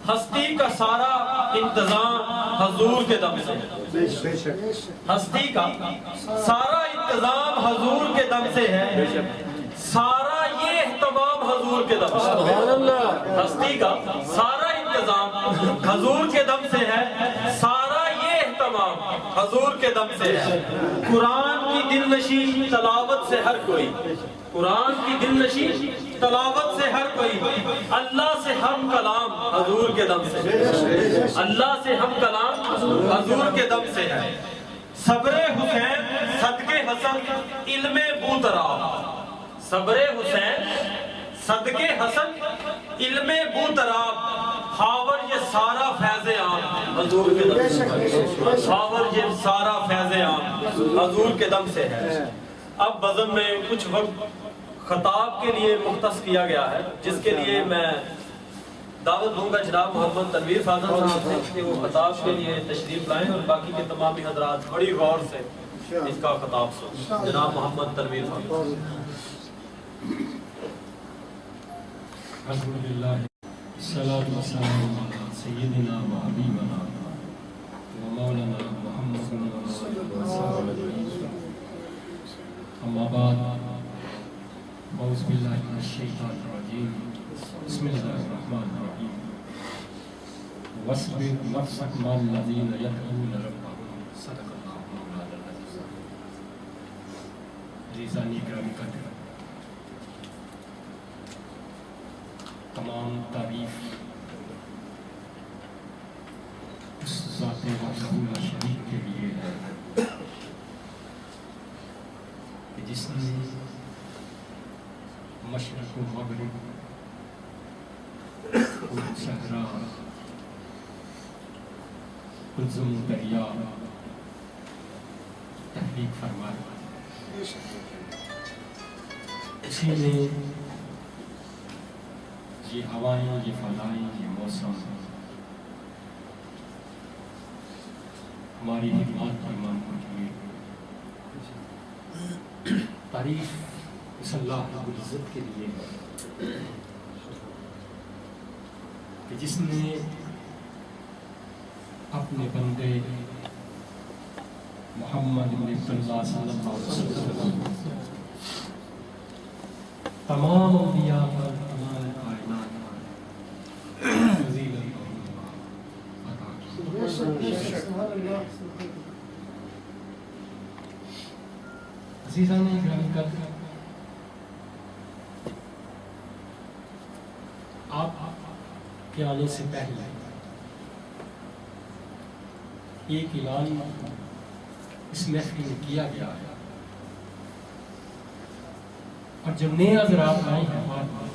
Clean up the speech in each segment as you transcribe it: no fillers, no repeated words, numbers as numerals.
ہستی کا سارا انتظام حضور کے دم سے ہے، ہستی کا سارا انتظام حضور کے دم سے ہے، سارا یہ اہتمام حضور کے دم سے ہے، ہستی کا سارا انتظام حضور کے دم سے ہے، سارا یہ اہتمام حضور کے دم سے ہے۔ قرآن کی دل نشین تلاوت سے ہر کوئی، قرآن کی دل نشین تلاوت سے ہر کوئی، اللہ سے ہم کلام حضور کے دم سے ہے، اللہ سے ہم کلام حضور کے دم سے ہے۔ صبر حسین صدقے حسن علم بوتراب، صبر حسین صدقے حسن علم بوتراب، خاور یہ سارا فیض عام حضور کے دم سے ہے، خاور یہ سارا فیض عام حضور کے دم سے ہے۔ اب بزم میں کچھ وقت خطاب کے لیے مختص کیا گیا ہے، جس کے لیے میں دعوت دوں گا جناب محمد تنویر فاضل صاحب سے کہ وہ خطاب کے لیے تشریف لائیں، اور باقی کے تمام حضرات بڑی غور سے اس کا خطاب سنیں۔ جناب محمد تنویر فاضل۔ الحمدللہ الصلاۃ والسلام علی سیدنا و حبیبنا و مولانا محمد صلی اللہ علیہ وسلم، اما بعد، اعوذ باللہ من الشیطان الرجیم، بسم اللہ الرحمن الرحیم، واصبر نفسک مع الذین یدعون ربهم، صدق اللہ مولانا العظیم۔ عزیزان اکرام قدر، تمام تعریف اس ذات وحدہ لا شریک کے لیے ہے کہ جس نے مشرق و مغرب، صحرا، کلزم و دریا تحریک فرمایا، اسی نے یہ ہوائیں، یہ فضائیں، یہ موسم ہماری خدمات ایمان کو دیے۔ تعریف اس اللہ رب العزت کے لیے ہے کہ جس نے اپنے بندے محمد بن اللہ صلی اللہ علیہ وسلم تمام انبیاء پر، تمام کائنات پر فضیلت عطا کی۔ عزیزان گرامی قدر، آپ کے آنے سے پہلے ایک اعلان اس محفل میں کیا گیا ہے، اور جو نئے حضرات آئے ہیں بعد میں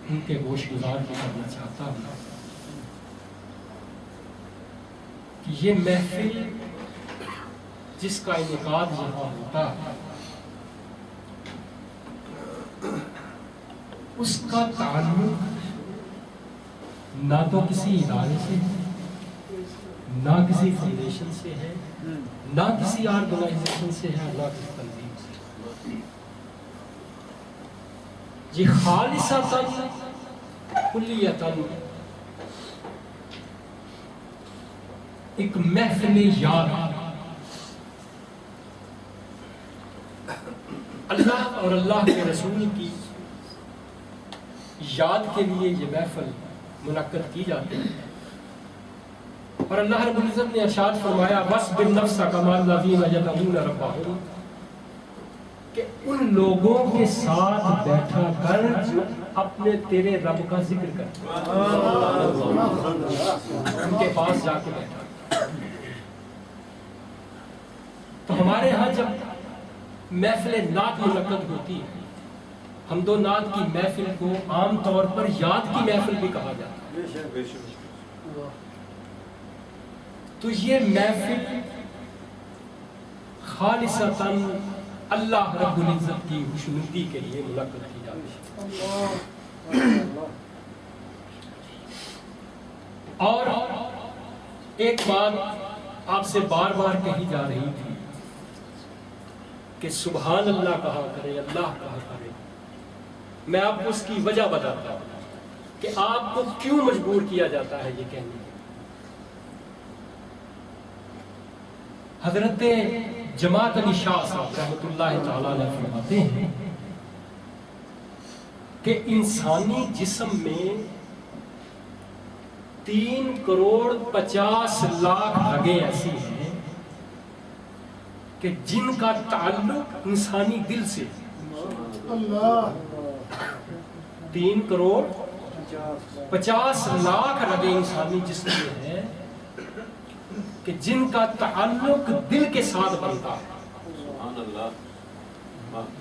ان کے گوش گزار بھی کرنا چاہتا ہوں کہ یہ محفل جس کا انعقاد یہاں ہوتا ہے، اس کا تعلق نہ تو کسی ادارے سے ہے، نہ کسی فاؤنڈیشن سے ہے، نہ کسی آرگنائزیشن سے ہے، نہ کسی تنظیم سے۔ یہ خالصتاً کلیتاً ایک محفل یاد، اللہ اور اللہ کے رسول کی یاد کے لیے یہ محفل منعقد کی جاتی ہے۔ اور اللہ رب العزت نے ارشاد فرمایا وَاصْبِرْ نَفْسَكَ مَعَ الَّذِينَ يَدْعُونَ رَبَّهُمْ، کہ ان لوگوں کے ساتھ بیٹھا کر اپنے تیرے رب کا ذکر کر، ان کے پاس جا کے بیٹھا۔ تو ہمارے ہاں جب محفل نعت منعقد ہوتی ہے، حمد و نعت کی محفل کو عام طور پر یاد کی محفل بھی کہا جاتا ہے، تو یہ محفل خالصتاً اللہ رب العزت کی خوشنودی کے لیے منعقد کی جاتی ہے۔ اور ایک بات آپ سے بار بار کہی جا رہی تھی کہ سبحان اللہ کہا کرے، اللہ کہا کرے۔ میں آپ کو اس کی وجہ بتاتا ہوں کہ آپ کو کیوں مجبور کیا جاتا ہے یہ کہنے کے؟ حضرت جماعت علی شاہ صاحب رحمۃ اللہ تعالی علیہ فرماتے ہیں کہ انسانی جسم میں 3,50,00,000 رگیں ایسی ہیں کہ جن کا تعلق انسانی دل سے 3,50,00,000 رگیں انسانی جسم میں ہیں کہ جن کا تعلق دل کے ساتھ بنتا ہے.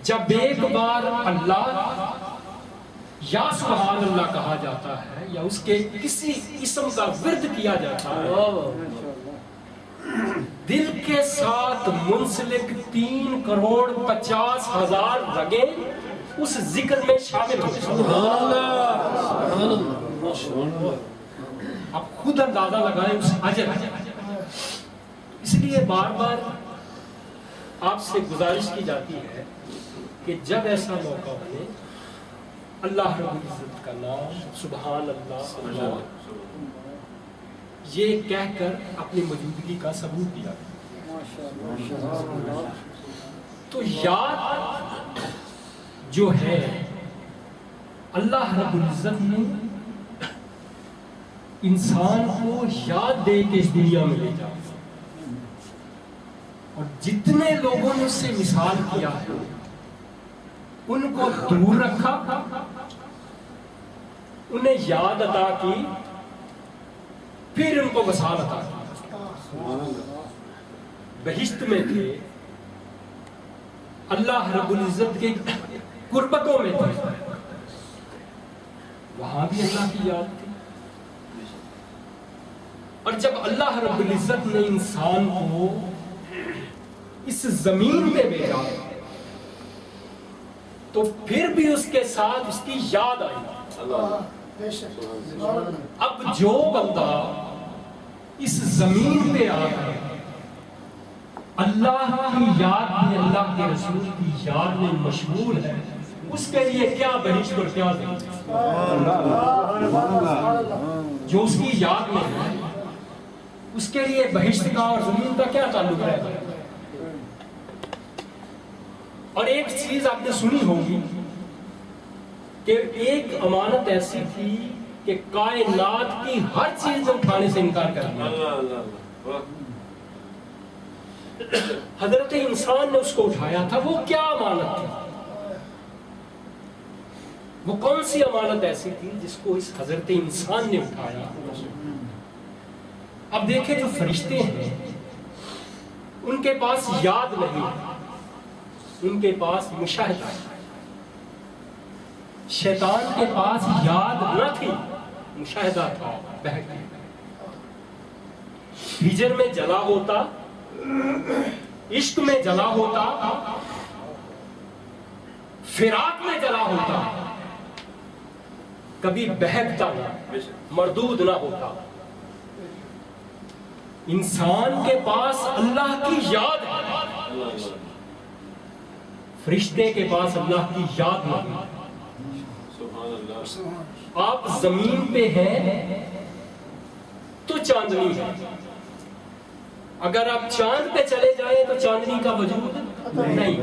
جب ایک بار اللہ یا سبحان اللہ کہا جاتا ہے یا اس کے کسی اسم کا ورد کیا جاتا ہے، دل کے ساتھ منسلک 3,50,00,000 رگیں اس ذکر میں شامل ہو جاتی ہیں. آپ خود اندازہ لگائیں اس اجر. اس لیے بار بار آپ سے گزارش کی جاتی ہے کہ جب ایسا موقع بنے اللہ رب العزت کا نام سبحان اللہ یہ کہہ کر اپنی موجودگی کا ثبوت دیا. تو یاد جو ہے اللہ رب العزت نے انسان کو یاد دے کے اس دنیا میں لے جا، اور جتنے لوگوں نے اس سے مثال کیا ہے ان کو دور رکھا، انہیں یاد عطا کی، پھر ان کو وصال عطا کی. بہشت میں تھے، اللہ رب العزت کے قربتوں میں تھے، وہاں بھی اللہ کی یاد تھی. اور جب اللہ رب العزت نے انسان کو اس زمین پہ بھیجا تو پھر بھی اس کے ساتھ اس کی یاد آئی. اب جو بندہ اس زمین پہ آ کر اللہ کی یاد میں، اللہ کے رسول کی یاد میں مشغول ہے، اس کے لیے کیا بہشت اور کیا جنت. جو اس کی یاد میں ہے اس کے لیے بہشت کا اور زمین کا کیا تعلق ہے. اور ایک چیز آپ نے سنی ہوگی کہ ایک امانت ایسی تھی کہ کائنات کی ہر چیز میں اٹھانے سے انکار کر دیا. حضرت انسان نے اس کو اٹھایا تھا. وہ کیا امانت تھی؟ وہ کون سی امانت ایسی تھی جس کو اس حضرت انسان نے اٹھایا؟ اب دیکھیں جو فرشتے ہیں ان کے پاس یاد نہیں، ان کے پاس مشاہدہ. شیطان کے پاس یاد نہ تھی، مشاہدہ تھا. بہت ہجر میں جلا ہوتا، عشق میں جلا ہوتا، فراق میں جلا ہوتا، کبھی بہکتا نہ، مردود نہ ہوتا. انسان کے پاس اللہ کی یاد ہے، فرشتے کے پاس اللہ کی یاد نہیں. آپ زمین پہ ہیں تو چاندنی ہے، اگر آپ چاند پہ چلے جائیں تو چاندنی کا وجود نہیں.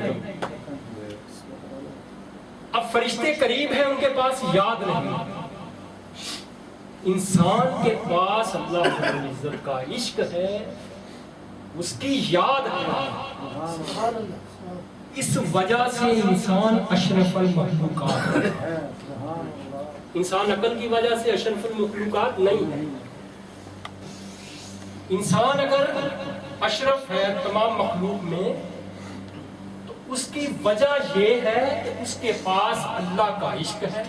اب فرشتے قریب ہیں، ان کے پاس یاد نہیں. انسان کے پاس اللہ رب العزت کا عشق ہے، اس کی یاد ہے. اس وجہ سے انسان اشرف المخلوقات ہے. انسان عقل کی وجہ سے اشرف المخلوقات نہیں ہے. انسان اگر اشرف ہے تمام مخلوق میں تو اس کی وجہ یہ ہے کہ اس کے پاس اللہ کا عشق ہے،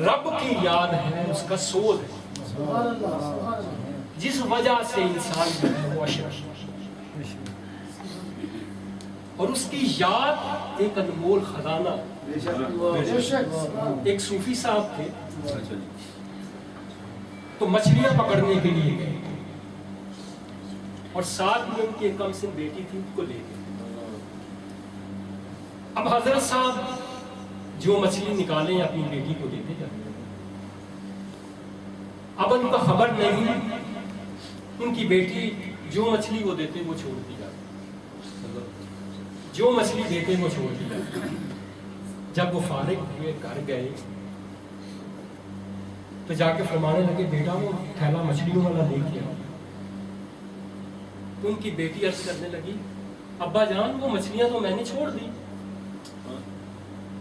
رب کی یاد ہے، اس کا سود ہے، جس وجہ سے انسان جو ہے وہ اشرف ہے. اور اس کی یاد ایک انمول خزانہ. ایک صوفی صاحب تھے تو مچھلیاں پکڑنے کے لیے گئے اور ساتھ میں ان کی ایک کم سن بیٹی تھی، ان کو لے گئے. اب حضرت صاحب جو مچھلی نکالیں اپنی بیٹی کو دیتے جاتے ہیں. اب ان کو خبر نہیں، ان کی بیٹی جو مچھلی وہ دیتے وہ چھوڑ دیا، جو مچھلی دیتے وہ چھوڑ دیا۔ جب وہ فارغ ہوئے گھر گئے تو جا کے فرمانے لگے بیٹا وہ تھیلا مچھلیوں والا لے کے آؤ۔ تو ان کی بیٹی عرض کرنے لگی ابا جان وہ مچھلیاں تو میں نے چھوڑ دی۔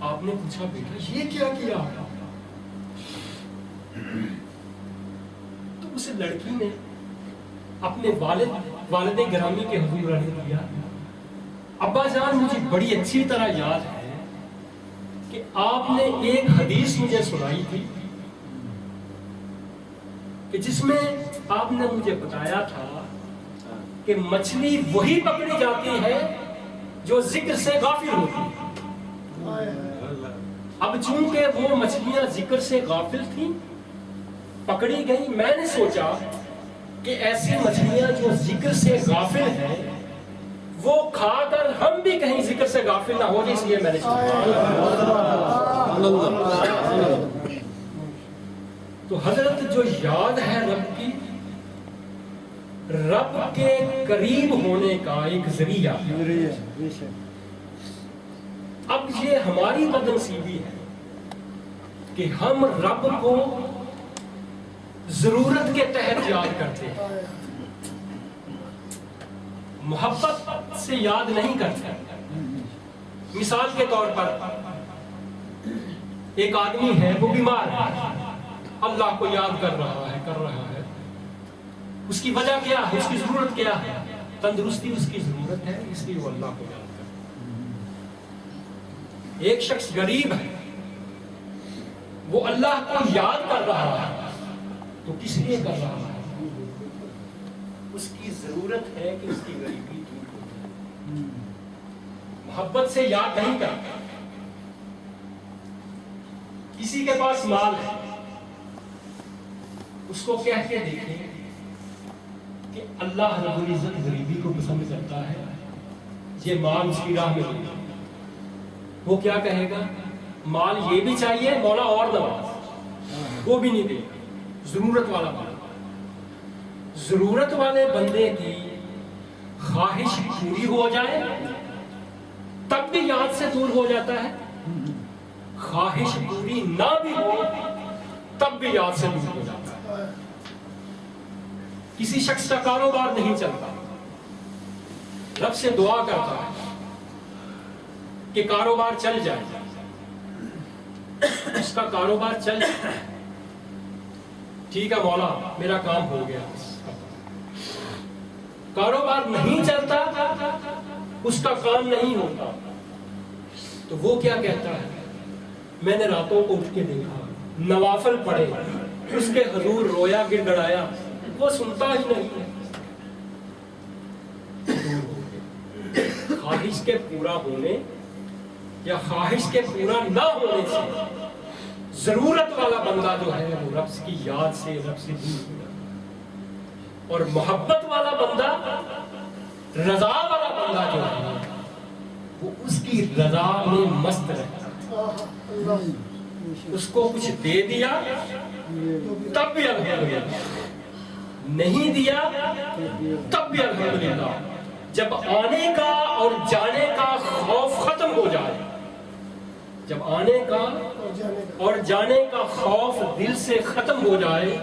آپ نے پوچھا بیٹا یہ کیا کیا؟ تو اس لڑکی نے اپنے والد گرامی کے حضور عرض کیا ابا جان مجھے بڑی اچھی طرح یاد ہے کہ آپ نے ایک حدیث مجھے سنائی تھی کہ جس میں آپ نے مجھے بتایا تھا کہ مچھلی وہی پکڑی جاتی ہے جو ذکر سے غافل ہوتی ہے۔ اب چونکہ وہ مچھلیاں ذکر سے غافل تھیں پکڑی گئی، میں نے سوچا کہ ایسی مچھلیاں جو ذکر سے غافل ہیں وہ کھا کر ہم بھی کہیں ذکر سے غافل نہ ہو جائے، اس لیے میں نے تو حضرت جو یاد ہے رب کی، رب کے قریب ہونے کا ایک ذریعہ، اب یہ ہماری بدنصیبی ہے کہ ہم رب کو ضرورت کے تحت یاد کرتے ہیں، محبت سے یاد نہیں کرتے۔ مثال کے طور پر ایک آدمی ہے وہ بیمار ہے، اللہ کو یاد کر رہا ہے، اس کی وجہ کیا ہے، اس کی ضرورت کیا ہے؟ تندرستی اس کی ضرورت ہے، اس لیے وہ اللہ کو یاد کرتا ہے۔ ایک شخص غریب ہے، وہ اللہ کو یاد کر رہا ہے تو کس لیے کر رہا ہے؟ اس کی ضرورت ہے کہ اس کی غریبی دور ہو جائے، محبت سے یاد نہیں کرتا۔ کسی کے پاس مال ہے، اس کو کہہ کے دیکھیں کہ اللہ رب العزت غریبی کو پسند کرتا ہے، یہ مال اس کی راہ میں دے، وہ کیا کہے گا؟ مال یہ بھی چاہیے مولا اور نواز، وہ بھی نہیں دے گا۔ ضرورت والا بندہ، ضرورت والے بندے کی خواہش پوری ہو جائے تب بھی یاد سے دور ہو جاتا ہے، خواہش پوری نہ بھی ہو تب بھی یاد سے دور ہو جاتا ہے۔ کسی شخص کا کاروبار نہیں چلتا، رب سے دعا کرتا ہے کہ کاروبار چل جائے، اس کا کاروبار چل جائے، ٹھیک ہے مولا میرا کام ہو گیا۔ کاروبار نہیں چلتا، اس کا کام نہیں ہوتا، تو وہ کیا کہتا ہے؟ میں نے راتوں کو اٹھ کے دیکھا، نوافل پڑھے، اس کے حضور رویا گڑ گڑایا، وہ سنتا ہی نہیں ہے۔ خواہش کے پورا ہونے یا خواہش کے پورا نہ ہونے سے ضرورت والا بندہ جو ہے وہ رب کی یاد سے، رب سے دور ہو جاتا ہے، اور محبت والا بندہ، رضا والا بندہ جو ہے وہ اس کی رضا میں مست رہتا ہے۔ اس کو کچھ دے دیا تب بھی الحمدللہ، نہیں دیا تب بھی الحمدللہ۔ جب آنے کا اور جانے کا خوف ختم ہو جائے، جب آنے کا اور جانے کا خوف دل سے ختم ہو جائے،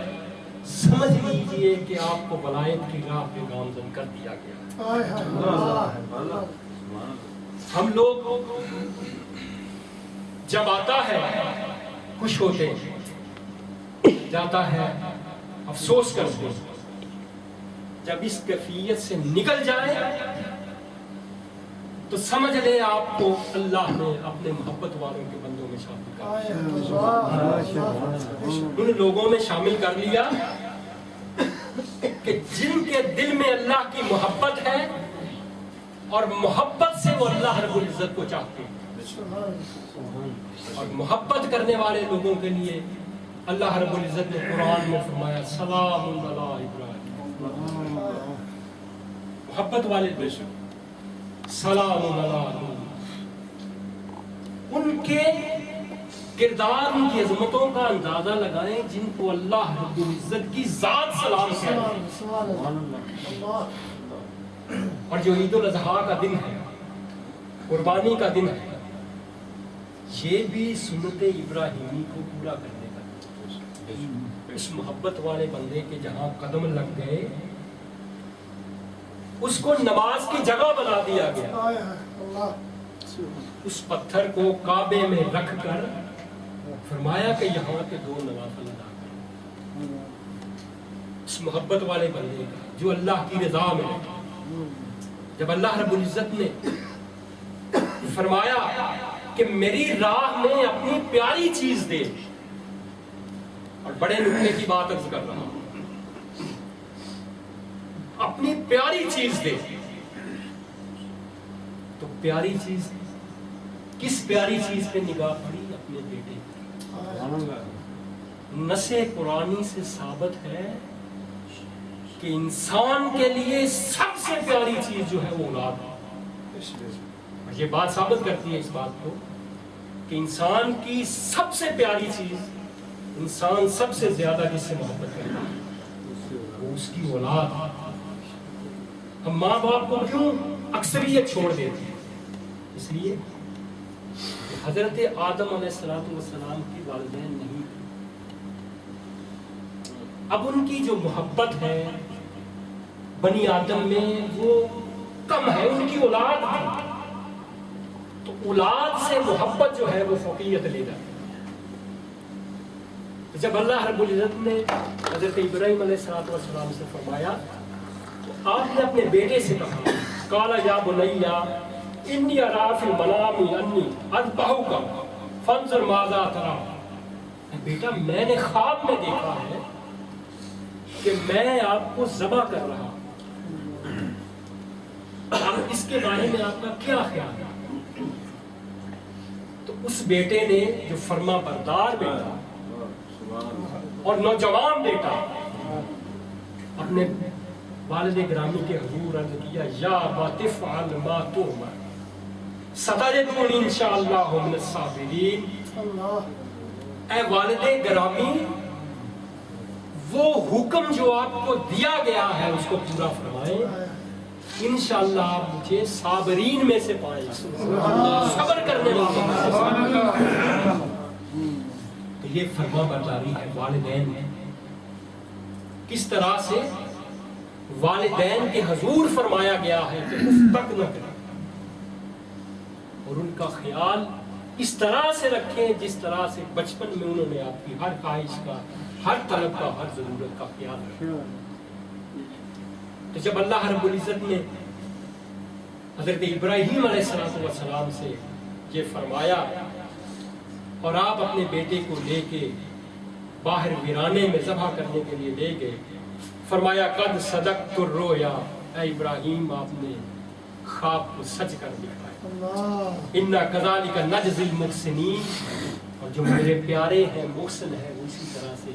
سمجھ لیجئے کہ آپ کو ولایت کی راہ پہ گامزن کر دیا گیا۔ ہم لوگ جب آتا ہے خوش ہوتے ہیں، جاتا ہے افسوس کرتے ہیں، جب اس کیفیت سے نکل جائے تو سمجھ لے آپ کو اللہ نے اپنے محبت والوں کے بندوں میں شامل کر لیا، ان لوگوں میں شامل کر لیا کہ جن کے دل میں اللہ کی محبت ہے اور محبت سے وہ اللہ رب العزت کو چاہتے ہیں، اور محبت کرنے والے لوگوں کے لیے اللہ رب العزت نے قرآن میں فرمایا سلام علی ابراہیم، محبت والے بے شک سلام علی ان کے کردار ان کی عظمتوں کا اندازہ لگائیں جن کو اللہ رب العزت کی ذات سلام کرے. اور جو عید الاضحیٰ کا دن ہے، قربانی کا دن ہے، یہ بھی سنت ابراہیمی کو پورا کرنے کا. اس محبت والے بندے کے جہاں قدم لگ گئے اس کو نماز کی جگہ بنا دیا گیا. اس پتھر کو کعبے میں رکھ کر فرمایا کہ یہاں کے 2 نوافل ادا کریں. اس محبت والے بندے کا جو اللہ کی رضا میں ہے. جب اللہ رب العزت نے فرمایا کہ میری راہ میں اپنی پیاری چیز دے، اور بڑے نکتے کی بات عرض کر رہا ہوں، اپنی پیاری چیز دے، تو پیاری چیز کس پیاری چیز پہ نگاہ پڑی؟ اپنے بیٹے. نص قرآنی سے ثابت ہے کہ انسان کے لیے سب سے پیاری چیز جو ہے وہ اولاد ہے. یہ بات ثابت کرتی ہے اس بات کو کہ انسان کی سب سے پیاری چیز، انسان سب سے زیادہ جس سے محبت کرتا ہے وہ اس کی اولاد. ہم ماں باپ کو کیوں اکثریت چھوڑ دیتے ہیں؟ اس لیے حضرت آدم علیہ السلام کی والدین نہیں تھے. اب ان کی جو محبت ہے بنی آدم میں وہ کم ہے، ان کی اولاد تھی، تو اولاد سے محبت جو ہے وہ فوقیت لے جاتی ہے. جب اللہ رب العزت نے حضرت ابراہیم علیہ السلام سے فرمایا تو آپ نے اپنے بیٹے سے کہا قال یا بنیا انی اری فی المنام انی اذبحک فانظر ماذا تری. بیٹا میں نے خواب میں دیکھا ہے کہ میں آپ کو ذبح کر رہا ہوں، اب اس کے بارے میں آپ کا کیا خیال ہے؟ تو اس بیٹے نے جو فرما بردار بیٹا اور نوجوان بیٹا اپنے والد گرامی کے حضور عرض کیا یا تفعل ما تؤمر ستجدنی انشاءاللہ من الصابرین. اے والد گرامی، وہ حکم جو آپ کو دیا گیا ہے اس کو پورا فرمائیں، انشاءاللہ آپ مجھے صابرین میں سے پائیں گے، صبر کرنے والوں میں سے. تو یہ فرما برداری ہے والدین میں. کس طرح سے والدین کے حضور فرمایا گیا ہے کہ اف تک نہ کریں، اور ان کا خیال اس طرح سے رکھیں جس طرح سے بچپن میں انہوں نے آپ کی ہر خواہش کا، ہر طلب کا، ہر ضرورت کا خیال رکھا. تو جب اللہ رب العزت نے حضرت ابراہیم علیہ السلام سے یہ فرمایا اور آپ اپنے بیٹے کو لے کے باہر ویرانے میں ذبح کرنے کے لیے لے گئے، فرمایا قد صدقت الرؤیا، اے ابراہیم آپ نے خواب کو سچ کر دکھایا. انا کذالک نجزی المحسنین، اور جو میرے پیارے ہیں محسن ہیں وہ اسی طرح سے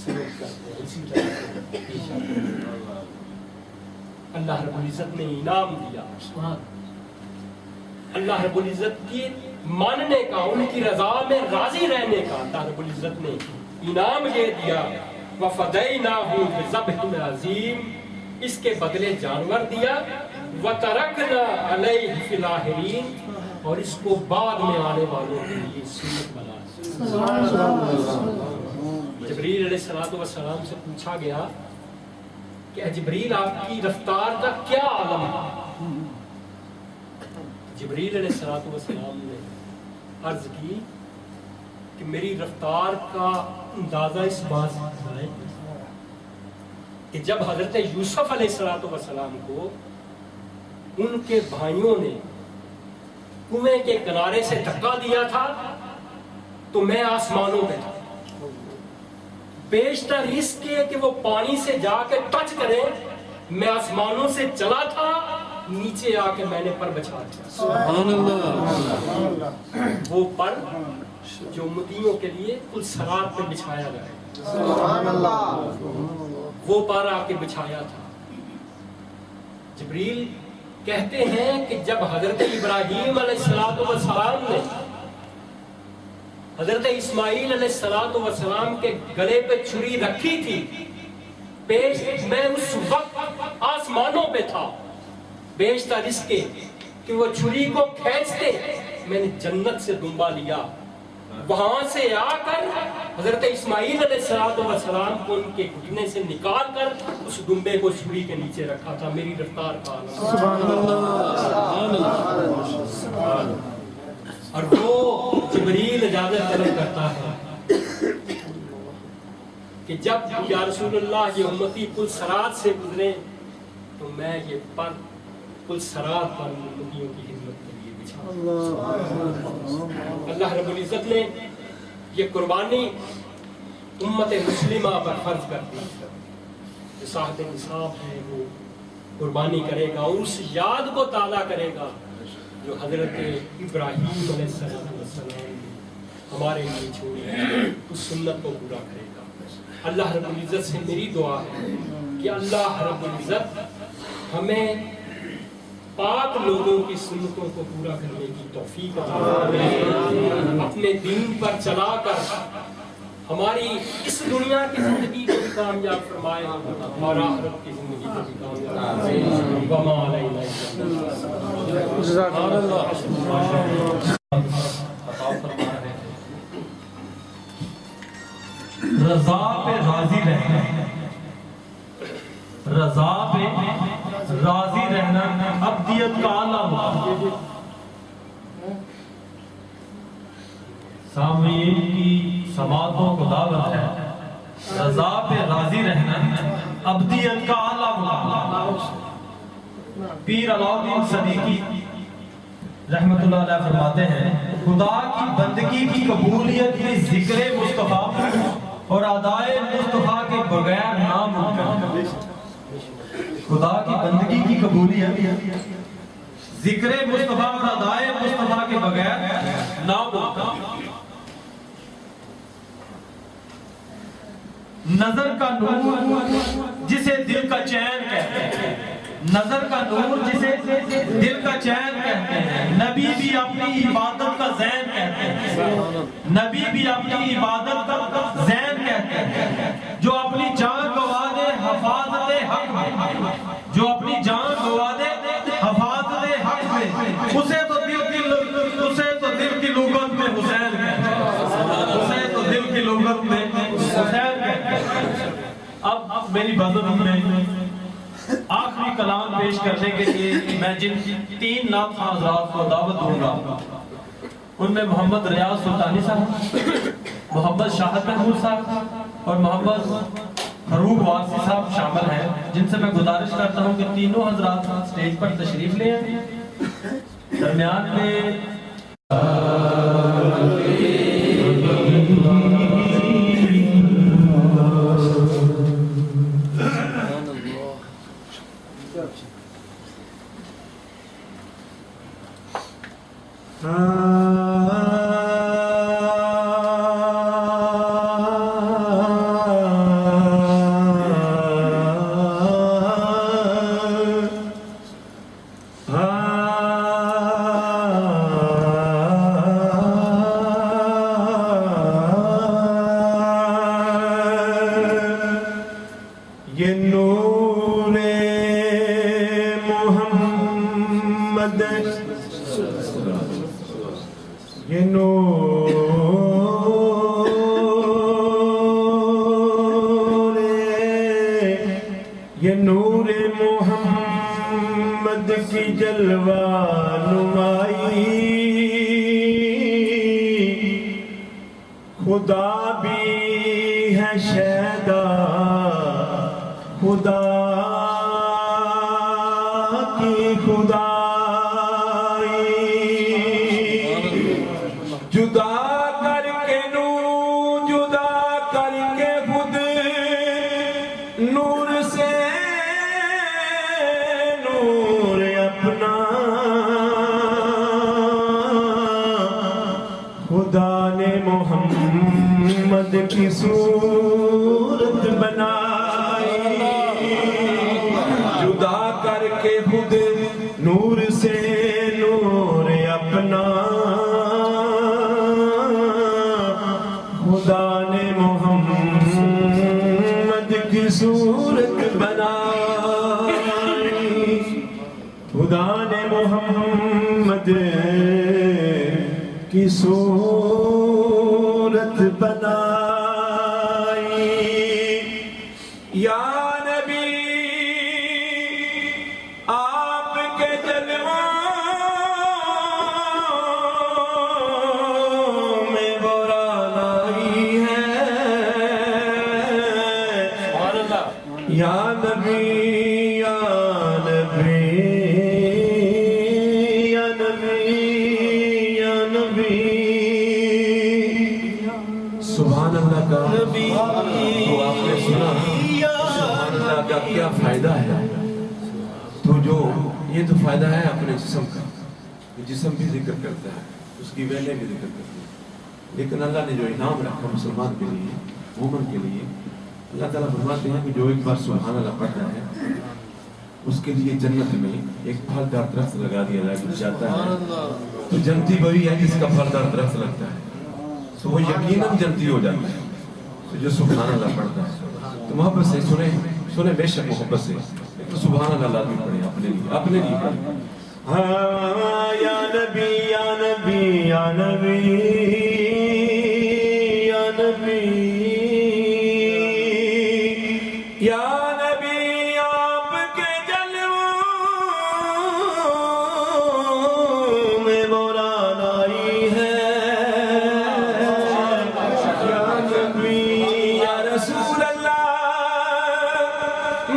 سلوک کرتے ہیں، اسی طرح سے پیش آتے ہیں. اللہ رب العزت نے انعام دیا. اللہ رب العزت کی ماننے کا، ان کی رضا میں راضی رہنے کا اللہ رب العزت نے انعام یہ دیا. وَفَدَيْنَاهُ بِذَبْحٍ عَظِيمٍ، اس کے بدلے جانور دیا. وَتَرَكْنَا عَلَيْهِ فِي الْآخِرِينَ، اور اس کو بعد میں آنے والوں کے لیے سنت بنا. جبریل علیہ السلام سے پوچھا گیا کہ جبریل آپ کی رفتار کا کیا عالم ہے؟ جبریل علیہ السلام نے عرض کی کہ میری رفتار کا اندازہ اس بات سے ہے کہ جب حضرت یوسف علیہ السلام کو ان کے بھائیوں نے کنویں کے کنارے سے دھکا دیا تھا تو میں آسمانوں پہ تھا. بیشتر اس کے کہ وہ پانی سے جا کے ٹچ کرے، میں آسمانوں سے چلا تھا، نیچے آ کے میں نے پر بچھا دیا. سبحان اللہ. وہ پر جو امتیوں کے لیے کل صراط پہ بچھایا گیا، سبحان اللہ، وہ پر آ کے بچھایا تھا. جبریل کہتے ہیں کہ جب حضرت ابراہیم علیہ السلام نے حضرت اسماعیل علیہ السلام کے گلے پہ چھری رکھی تھی، میں اس وقت آسمانوں پہ تھا، بیشتر اس کے کہ وہ چھری کو کھینچتے میں نے جنت سے دمبا لیا، وہاں سے آ کر حضرت اسماعیل علیہ السلام کو ان کے گھٹنے سے نکال کر اس ڈمبے کو چھری کے نیچے رکھا تھا۔ میری رفتار کا عالم، اور وہ جبریل اجازت طلب کرتا ہے کہ جب یا رسول اللہ یہ امتی پل صراط سے گزرے تو میں یہ پر پل صراط پر امتیوں کی خدمت کے لیے بچھا۔ اللہ رب العزت نے یہ قربانی امت مسلمہ پر فرض کر دی، جو صاحب نصاب ہے وہ قربانی کرے گا اور اس یاد کو تازہ کرے گا جو حضرت ابراہیم علیہ السلام نے ہمارے لیے چھوڑی، اس سنت کو پورا کرے گا۔ اللہ رب العزت سے میری دعا ہے کہ اللہ رب العزت ہمیں پاک لوگوں کی سنتوں کو پورا کرنے کی توفیق عطا فرمائے، اپنے دین پر چلا کر ہماری اس دنیا کی زندگی کو بھی کامیاب فرمائے اور آخرت کی زندگی کو بھی کامیاب فرمائے۔ وما علینا رضا پہ راضی رہنا، رضا پہ راضی رہنا ابدیت کا اعلیٰ مقام۔ سامعین کی سماعتوں کو دعوت ہے، رضا پہ راضی رہنا ابدیت کا اعلیٰ مقام۔ پیر علاؤدین صدیقی رحمت اللہ علیہ فرماتے ہیں، خدا کی بندگی کی قبولیت میں ذکر مصطفیٰ اور ادائے مصطفیٰ کے بغیر ناممکن۔ خدا کی بندگی کی قبولیت ذکر مصطفیٰ اور ادائے مصطفیٰ کے بغیر ناممکن۔ نظر کا نور جسے دل کا چین کہتے ہیں، نظر کا نور جسے دل کا چین کہتے ہیں، نبی بھی اپنی عبادت کا زین کہتے ہیں، نبی بھی اپنی عبادت کا زین کہتے ہیں، جو اپنی جان گوا دے حفاظت حق میں، جو اپنی جان گوا دے حفاظت حق میں، اسے تو دل کی لغت میں حسین کہتے ہیں، اسے تو دل کی لغت میں حسین کہتے ہیں۔ اب میری بزم میں آخری کلام پیش کرنے کے لیے میں جن 3 نام حضرات کو دعوت دوں گا ان میں محمد ریاض سلطانی صاحب، محمد شاہد محمود صاحب اور محمد فروغ وارسی صاحب شامل ہیں، جن سے میں گزارش کرتا ہوں کہ تینوں حضرات سٹیج پر تشریف لے آئیں۔ درمیان میں یہ نور محمد، یہ نور محمد کی جلوہ نمائی، خدا بھی ہے شہدا خدا کی خدائی، جدا کر کے نور، جدا کر کے خود نور سے نور اپنا، خدا نے محمد کی صورت بنائی، جدا کر کے خود نور سے نور اپنا، کی صورت بنائی، خدا نے محمد کی صورت بنائی۔ یا نبی آپ کے جلووں میں بوران آئی ہے، یا نبی یا نبی یا نبی یا نبی۔ سبحان اللہ کا نبی، تو آپ نے سنا سبحان اللہ کا کیا فائدہ ہے؟ تو جو یہ تو فائدہ ہے اپنے جسم کا، جسم بھی ذکر کرتا ہے، اس کی ویلیں بھی ذکر کرتی ہے، لیکن اللہ نے جو انعام رکھا مسلمان کے لیے، مومن کے لیے، اللہ تعالیٰ فرماتے ہیں کہ جو ایک بار سبحان اللہ پڑھتا ہے اس کے لیے جنت میں ایک پھلدار درخت لگا دیا جاتا ہے، تو جنتی وہی ہے جس کا پھلدار درخت لگتا ہے، تو وہ یقیناً جنتی ہو جاتا ہے، تو جو سبحان اللہ پڑھتا ہے۔ تو محبت سے سنیں بے شک محبت سے، تو سبحان اللہ لازمی پڑھیں اپنے لیے پڑھیں۔ ہاں یا نبی یا نبی یا نبی یا نبی یا نبی، آپ کے جلووں میں بوران آئی ہے، یا نبی یا رسول اللہ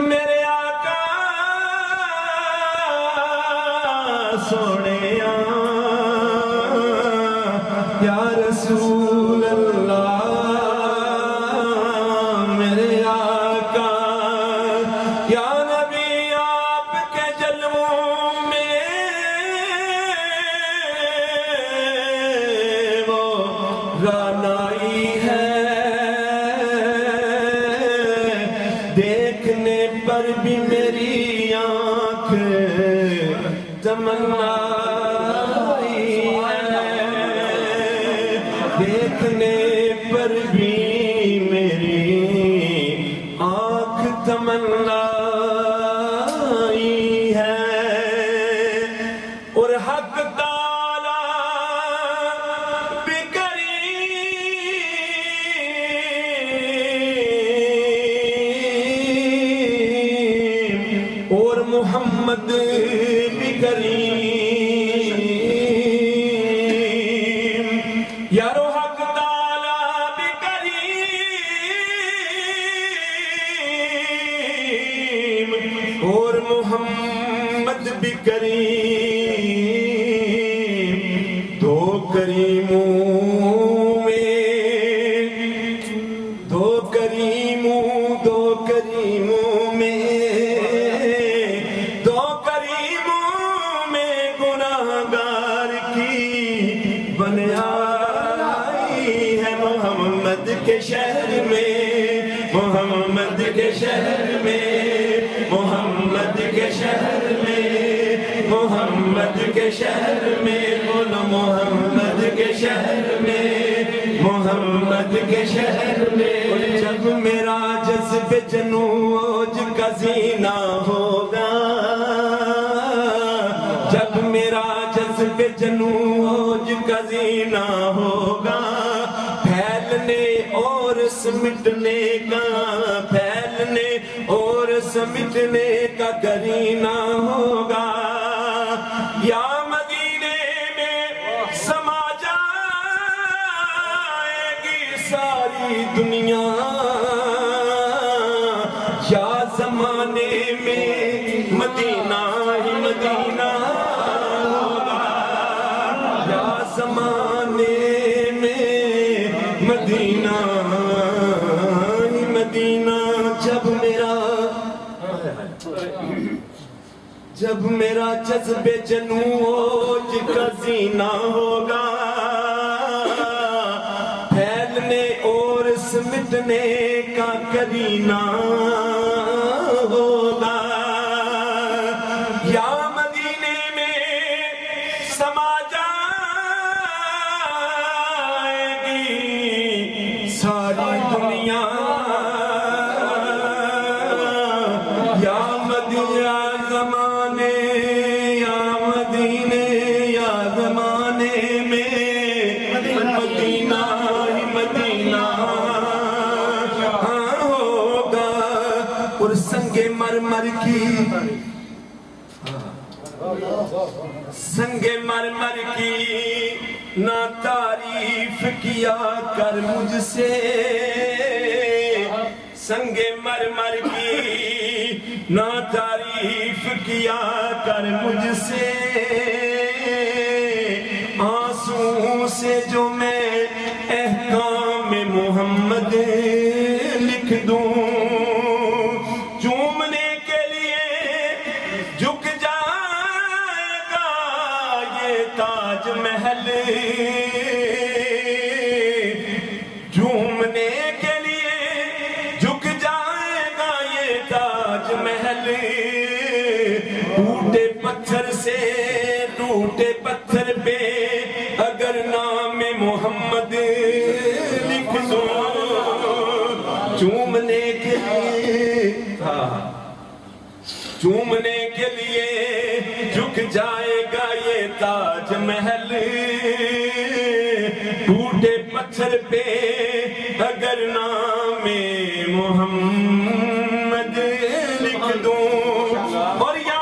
میرے آقا سونے یا رسول اللہ میرے آقا، یا نبی آپ کے جلووں میں وہ رانائی ہے، دیکھنے پر بھی میری آنکھ تمنائی ہے، دیکھنے پر بھی میری آنکھ تمنائی ہے، اور حق تعالیٰ بھی کریم، اور محمد بھی کریم، یارو حق تعالیٰ بھی کریم، اور محمد بھی کریم، دو کریموں میں دو کریموں میں گناہگار کی بن آئی ہے، محمد کے شہر میں، محمد کے شہر میں، محمد کے شہر میں، محمد کے شہر میں، بولو محمد کے شہر میں، محمد کے شہر میں۔ جب میرا جذب جنوج کا زینہ ہوگا، جب میرا جذب جنوج کا زینہ ہوگا، پھیلنے اور سمٹنے کا، پھیلنے اور سمٹنے کا کرینہ ہوگا، یا مدینے میں سما جائے گی ساری دنیا، یا زمانے میں مدینہ ہی مدینہ ہوگا، یا زمانے میں مدینہ ہی مدینہ۔ جب میرا جذب جنوج کا زینہ ہوگا، پھیلنے اور سمٹنے کا کرینہ ہوگا، یا مدینے میں سما جائے گی ساری دنیا، اور سنگے مرمر کی سنگے مرمر کی نہ تعریف کیا کر مجھ سے سنگے مرمر کی نہ تعریف کیا کر مجھ سے آنسوں سے جو میں احکام محمد لکھ دوں چومنے کے لیے جھک جائے گا یہ تاج محل چومنے کے لیے جھک جائے گا یہ تاج محل ٹوٹے پتھر سے ٹوٹے پتھر پہ اگر نام محمد لکھ دوں چومنے کے لیے جھک جائے گا یہ تاج محل ٹوٹے پتھر پہ اگر نام محمد لکھ دوں اور یا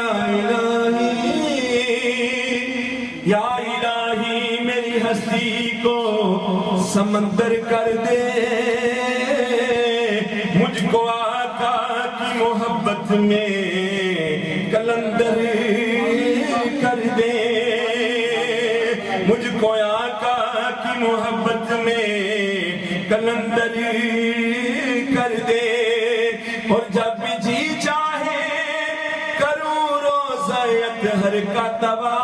الہی یا الہی میری ہستی کو سمندر کر دے مجھ کو آقا کی محبت میں کلندر کر دے مجھ کو آقا کی محبت میں کلندر کر دے اور جب بھی جی چاہے کروں روزہ اطہر کا طواف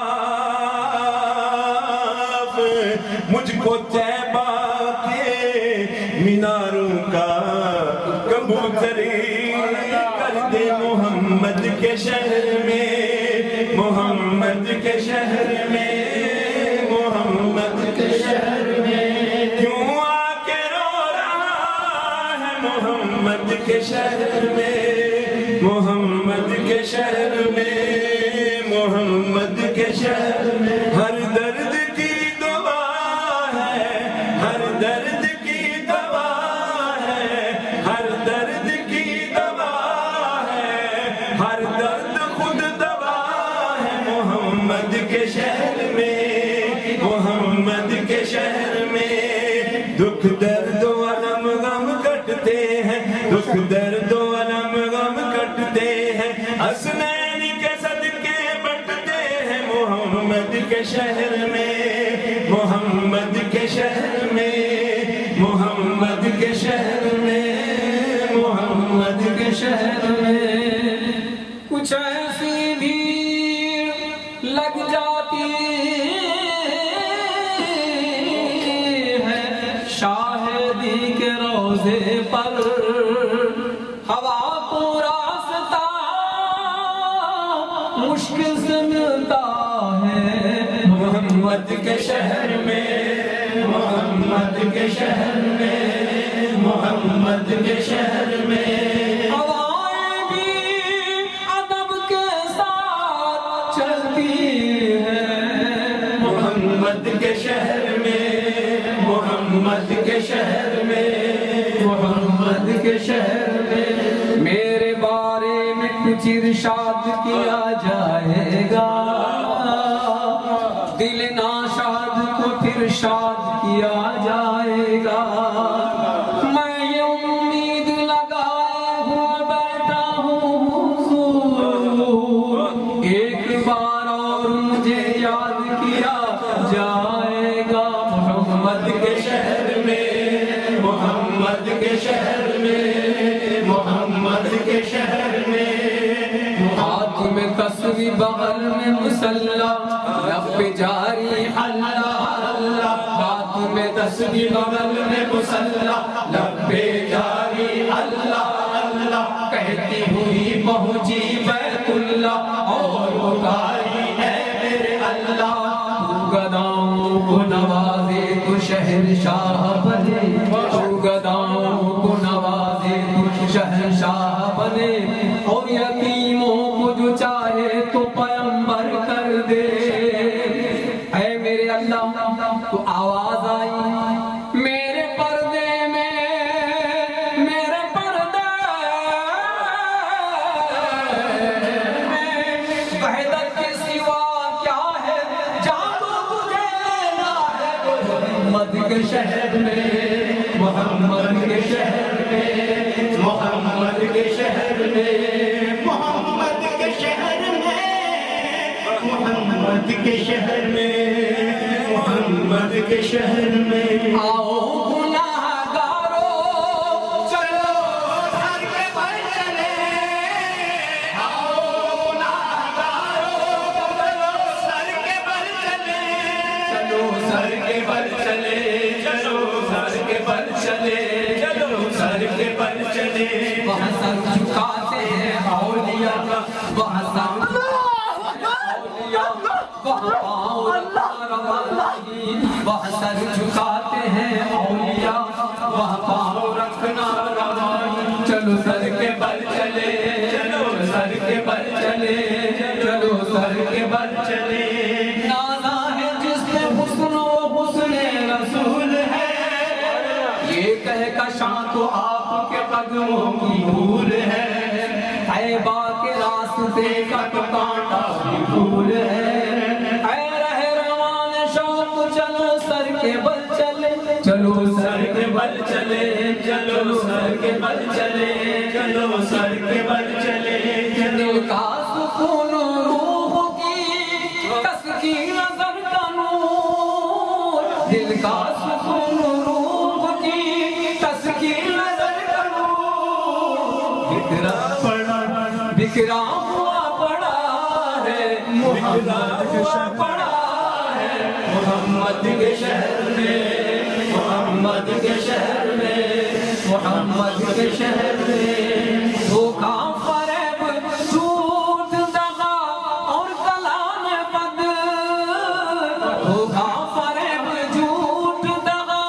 مجھ کو طیبہ کے میناروں کا کبوتر کر دے محمد کے شہر میں محمد کے شہر میں محمد کے شہر میں کیوں آ کے رو رہا ہے محمد کے شہر میں محمد کے شہر میں محمد کے شہر میں ہر درد کی دوا ہے ہر درد کی دوا ہے ہر درد کی دوا ہے ہر درد خود دوا ہے محمد کے شہر میں محمد کے شہر میں دکھ درد و علم غم کٹتے ہیں دکھ درد و علم غم کٹتے ہیں حسنین کے صدقے بٹتے ہیں محمد کے شہر میں محمد کے شہر میں محمد کے شہر میں محمد کے شہر میں کچھ ایسی بھیڑ لگ جاتی ہے شاہدی کے روزے پر ہوا کو راستہ مشکل سے ملتا ہے محمد کے شہر میں محمد کے شہر میں محمد کے شہر میں ہوائیں بھی ادب کے ساتھ چلتی ہیں محمد کے شہر میں محمد کے شہر میں محمد کے شہر میں میرے بارے میں کچھ ارشاد کیا جائے گا دل ناشاد کو پھر شاد کیا جائے گا میں یہ امید لگائے ہوا بیٹھا ہوں حضور ایک بار اور مجھے یاد کیا جائے گا محمد کے شہر میں محمد کے شہر میں محمد کے شہر میں ہاتھ میں تسبیح بغل میں مسلح لب پہ جاری اللہ اللہ ہاتھ میں تسبیح بغل میں مسلح لب پہ جاری اللہ اللہ کہتی ہوئی پہنچی بیت اللہ اور پکاری ہے میرے اللہ تو گداؤں کو نوازے تو شہنشاہ بنے تو گداؤں کو نوازے تو شہنشاہ بنے اور یتیموں کو جو چاہے تو پیمبر کر دے اے میرے اللہ تو آواز آئی محمد کے شہر میں محمد کے شہر میں محمد کے شہر میں محمد کے شہر میں محمد کے شہر میں محمد کے شہر میں آؤ گناہگارو چلو سر کے بل چلے آؤ گناہگارو چلو سر کے بل چلے چلو سر کے بل چلے چلو سر کے بل چلے چلو سر کے بل چلے وہاں سر جھکاتے ہیں اولیاء وہاں سر وہاں سر جھکاتے ہیں اولیاء وہاں پاؤں رکھنا روانی چلو سر کے بل چلے چلو سر کے بل چلے چلو سر کے بل چلے نازا ہے جس میں حسن و حسن رسول ہے یہ کہہ کشاں تو آپ کے قدموں کی دھول ہے طیبہ کے راستے کا تو کانٹا بھی پھول ہے چلو سر کے بل چلے چلو سر کے بل چلے چلو سر کے بل چلے دل کا سکون روح کی تسکین نظر کا نور دل کا سکون روح کی تسکین نظر کا نور بکھرا ہوا پڑا ہے محمد پڑا ہے محمد کے شہر میں محمد کے شہر میں محمد کے شہر میں دھوکا فریب جھوٹ دغا اور کلام بد دھوکا فریب جھوٹ دغا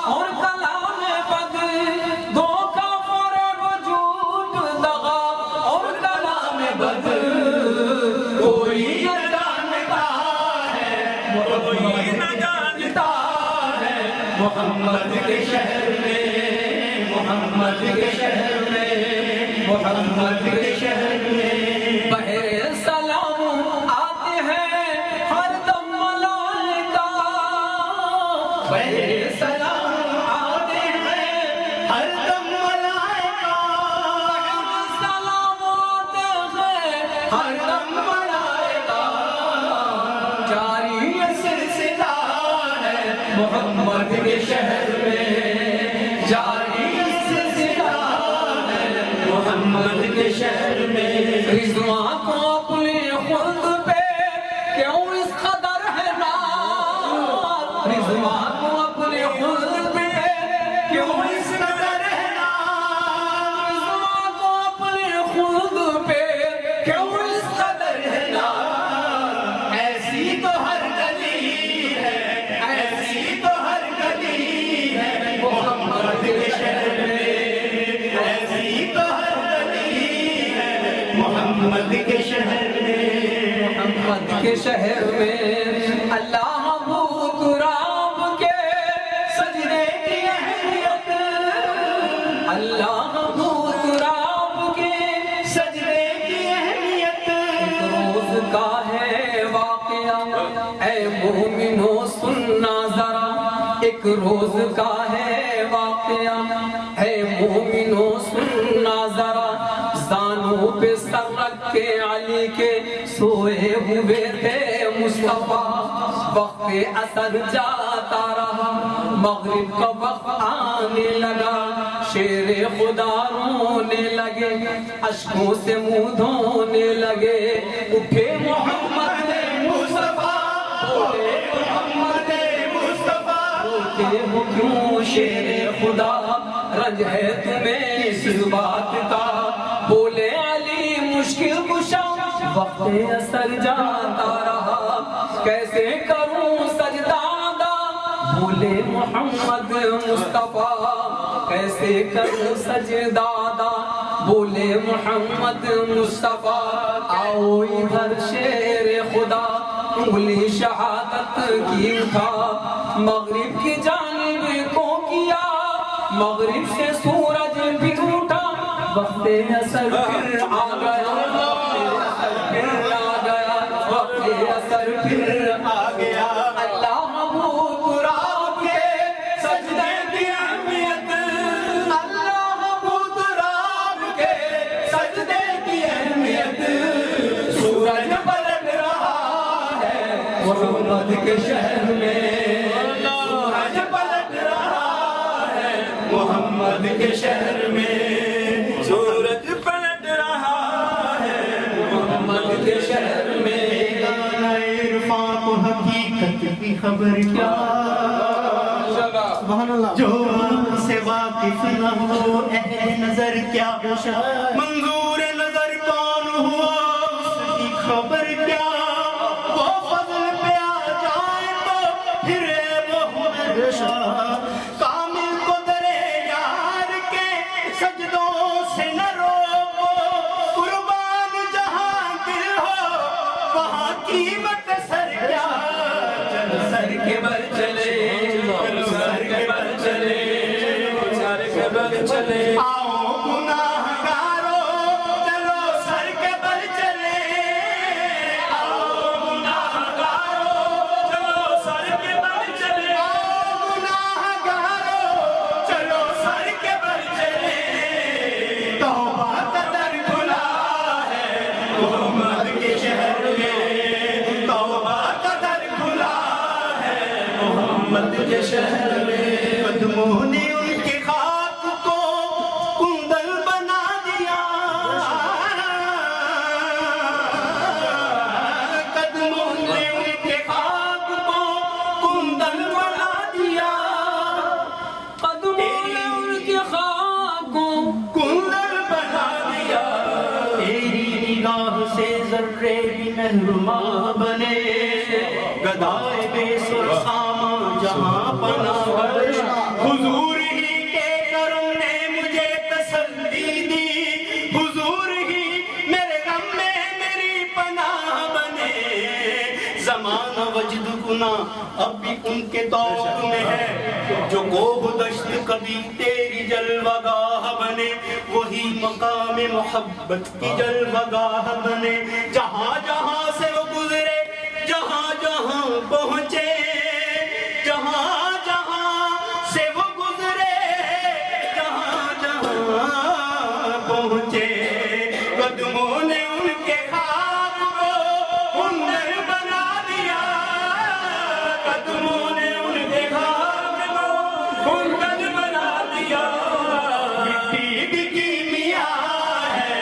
اور کلام بد دھوکا فریب جھوٹ دغا اور کلام بد کوئی نہ جانتا ہے کوئی نہ جانتا محمد کے شہر میں محمد کے شہر میں محمد کے شہر میں بہر سلام آتے ہیں ہر دم ملائکہ بہر سلام آتے ہیں ہر دم ملائکہ بہر سلام آتے ہیں ہر دم ملائکہ جاری سلسلہ ہے محمد کے شہر میں جاری سلسلہ ہے محمد کے شہر میں رضوان کو اپنے خلد پہ کیوں اس قدر ہے ناز رضوان کو اپنے خلد پہ کیوں اس قدر ہے ناز رضوان کو اپنے خلد پہ کیوں اس قدر ہے ناز ایسی تو ہر گلی ہے ایسی تو ہر گلی ہے محمد کے شہر میں ایسی تو ہر گلی ہے محمد کے شہر میں محمد کے شہر میں اللہ بھوت رام کے سجدے کی اہمیت اللہ بھوت رام کے سجدے کی اہمیت ایک روز کا ہے واقعہ اے مومنو سننا ذرا ایک روز کا ہے واقعہ اے مومنو سننا ذرا زانوں پہ سر رکھ کے علی کے سوئے ہوئے تھے مصطفیٰ وقت اثر جاتا رہا مغرب کا وقت آنے لگا شیر خدا رونے لگے اشکوں سے منہ دھونے لگے اٹھے محمد مصطفیٰ بولے محمد مصطفیٰ روتے ہو کیوں شیر خدا رنج ہے تمہیں اس بات کا بولے علی مشکل کشا وقت اثر جاتا رہا کیسے کروں سجدہ ادا بولے محمد مصطفیٰ کیسے کروں سجدہ ادا بولے محمد مصطفیٰ آؤ ادھر شیر خدا انگلی شہادت کی اٹھا مغرب کی جانب کو کیا مغرب سے سورج پھر اٹھا وقت اثر پھر آ گیا وقت اثر پھر آ گیا اللہ محبوب راب کے کے شہر میں سورج پلٹ رہا ہے محمد کے شہر میں سورج پلٹ رہا ہے محمد کے شہر میں عرفاں کو حقیقت کی خبر کیا جو سے واقف نہ ہو اہل نظر کیا منظور نظر کون ہوا اس کی خبر کیا وہ فضل پہ آ جائے تو پھر وہ کامل کو درے یار کے سجدوں سے نہ روکو قربان جہاں دل ہو وہاں قیمت سر کیا سر کے بل چلے سر کے بل چلے سر کے بل چلے آؤ گناہگارو چلو سر کے بل چلے آؤ گناہگارو چلو سر کے بل چلے آؤ گناہگارو چلو سر کے بل چلے توبہ کا در کھلا ہے محمد کے شہر میں توبہ کا در کھلا ہے محمد کے شہر میں قدموں نے ان کے خاک کو کندل بنا دیا قدموں نے ان کے خاک کو کندل بنا دیا قدموں نے ان کے خاک کو کندل بنا دیا تیری نگاہ سے ذرے بھی محروما بنے گدائے بے سر خامہ جہاں پناہ حضور ہی کے کرم نے مجھے تسلی دی حضور ہی میرے غم میں میری پناہ بنے زمانہ وجد گنا اب بھی ان کے دور میں ہے جو کوہ دشت کبھی تیری جلوہ گاہ بنے وہی مقام محبت کی جلوہ گاہ بنے جہاں جہاں سے وہ گزرے جہاں جہاں پہنچے جہاں جہاں سے وہ گزرے جہاں جہاں پہنچے قدموں نے ان کے خاک کو کندل بنا دیا قدموں نے ان کے خاک کو کندل بنا دیا مٹی بھی کیمیا ہے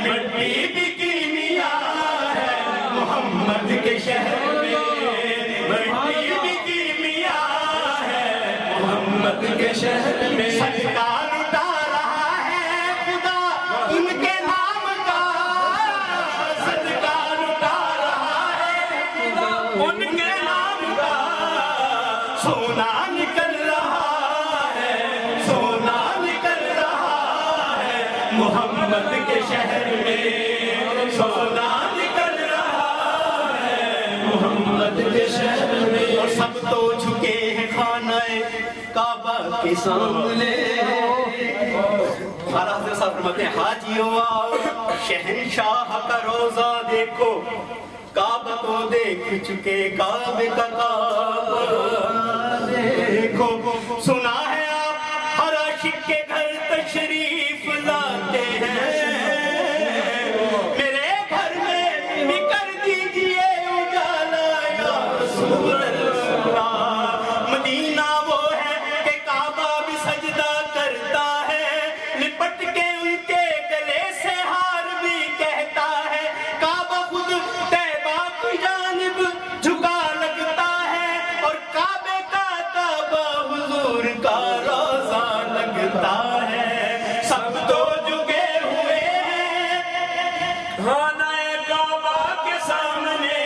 مٹی بھی کیمیا ہے محمد کے شہر میں مٹی بھی کیمیا ہے محمد کے شہر میں صدقہ لٹا رہا ہے خدا ان کے نام کا صدقہ لٹا رہا ہے خدا ان کے نام کا سونا نکل رہا ہے سونا نکل رہا ہے محمد کے شہر میں سونا نکل رہا ہے محمد کے شہر میں اور سب تو جھکے ہیں خانہ کعبہ کے سامنے خالہ حضرت صاحب فرماتے ہیں حاجیوں آؤ شہنشاہ کا روزہ دیکھو کعبہ تو دیکھ چکے کعبے کا کعبہ دیکھو سنا ہے آپ ہر عاشق کے گھر تشریف لاتے ہیں میرے گھر میں بھی کر دیجئے اجالا یا رسول اللہ مدینہ وہ ہے کہ کعبہ بھی سجدہ کرتا ہے لپٹ کے ان کے گلے سے ہار بھی کہتا ہے کعبہ خود طیبہ کی جانب جھکا لگتا ہے اور کعبے کا کعبہ حضور کا روزہ لگتا ہے سب تو جھکے ہوئے ہیں خانہ کعبہ کے سامنے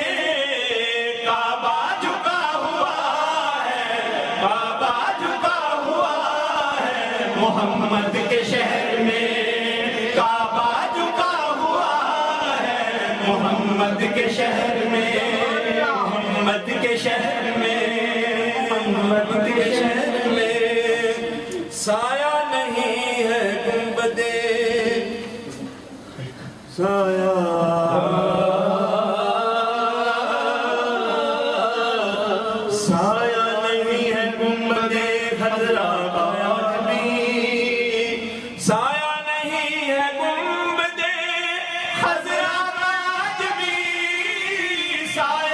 کعبہ جھکا ہوا ہے کعبہ جھکا ہوا ہے محمد کے شہر میں کعبہ جھکا ہوا ہے محمد کے شہر میں محمد کے شہر میں محمد کے شہر میں سایہ نہیں ہے گنبدے سایہ نہیں ہے گنبدِ خضرا کا آج بھی سایہ نہیں ہے گنبدے خضرا کا آج بھی سایہ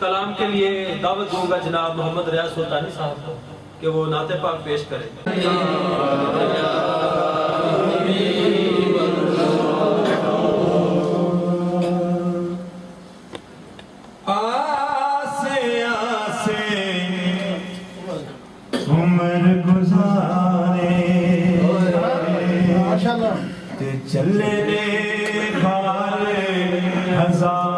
کلام کے لیے دعوت دوں گا جناب محمد ریاض سلطانی صاحب کو کہ وہ نعت پاک پیش کریں. چلے گھر ہزار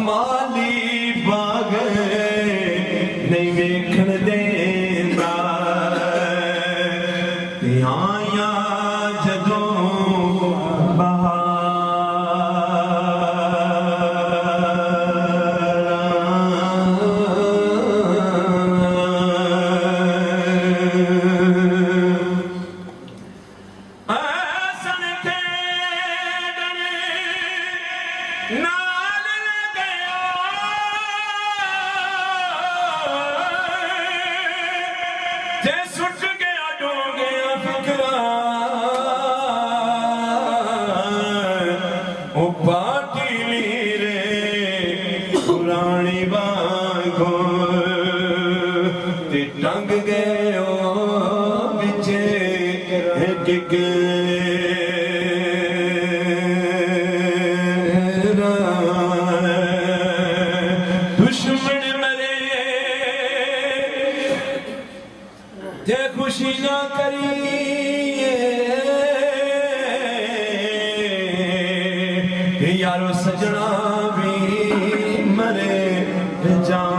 مالی باغ نہیں ویکھن دینا آیا جدوں بہار ٹنگ گئے بچے دشمن مرے تے خوشی نہ کریے یارو سجنا بھی مرے جان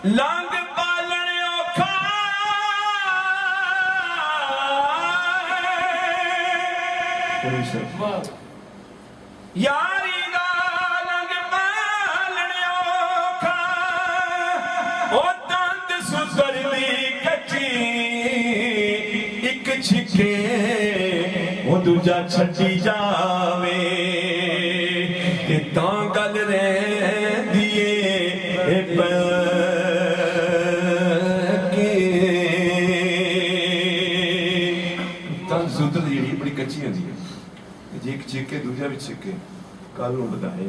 لانگ پالن اوکھا یاری دا لانگ پالن اوکھا او دند سدر دی کچی ایک چھکے او دوجا چھٹی جاوے کہ تاں گل رہ دیے سوتر جیڑی بڑی کچی ہوندی ہے جے ایک چھکے دوجا بھی چھکے کل نوں بدائے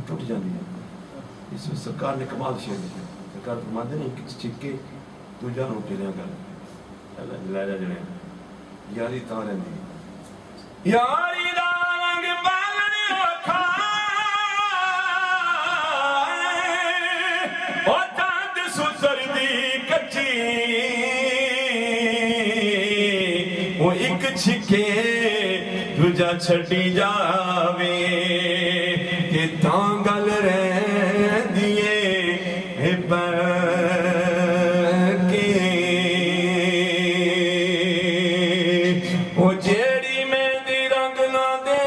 ٹوٹ جاندی ہے. اس میں سرکار نے کمال شے دی سرکار فرماندے نے ایک چھکے دوجا نوں ٹیڑیا کر اللہ لے جا جڑے یاری تاں رہندی یاری دا رنگ پالن اوکھا او دند سوتر دی کچی وہ ایک چھکے دوجا چھٹی جاوے کہ تاں گل رہ دیے پر کے وہ جیڑی مہندی رنگ نہ دے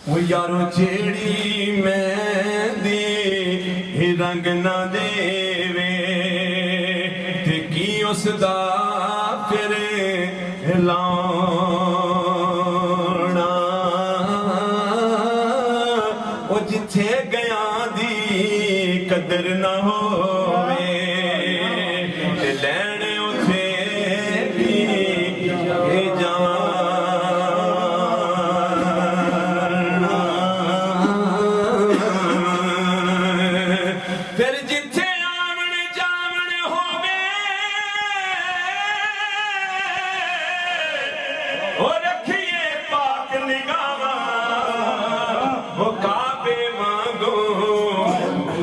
وہ یارو جیڑی مہندی رنگ نہ دے اس دا پھر لانا وہ جتھے گیا دی قدر نہ ہوئے لینے اتھے بھی جانا پھر جتھے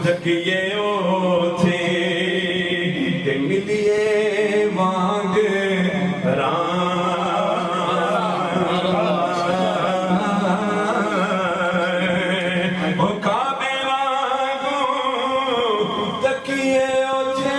دھکیے او تھے تے ملیے وانگ او کعبے وانگو دھکیے او تھے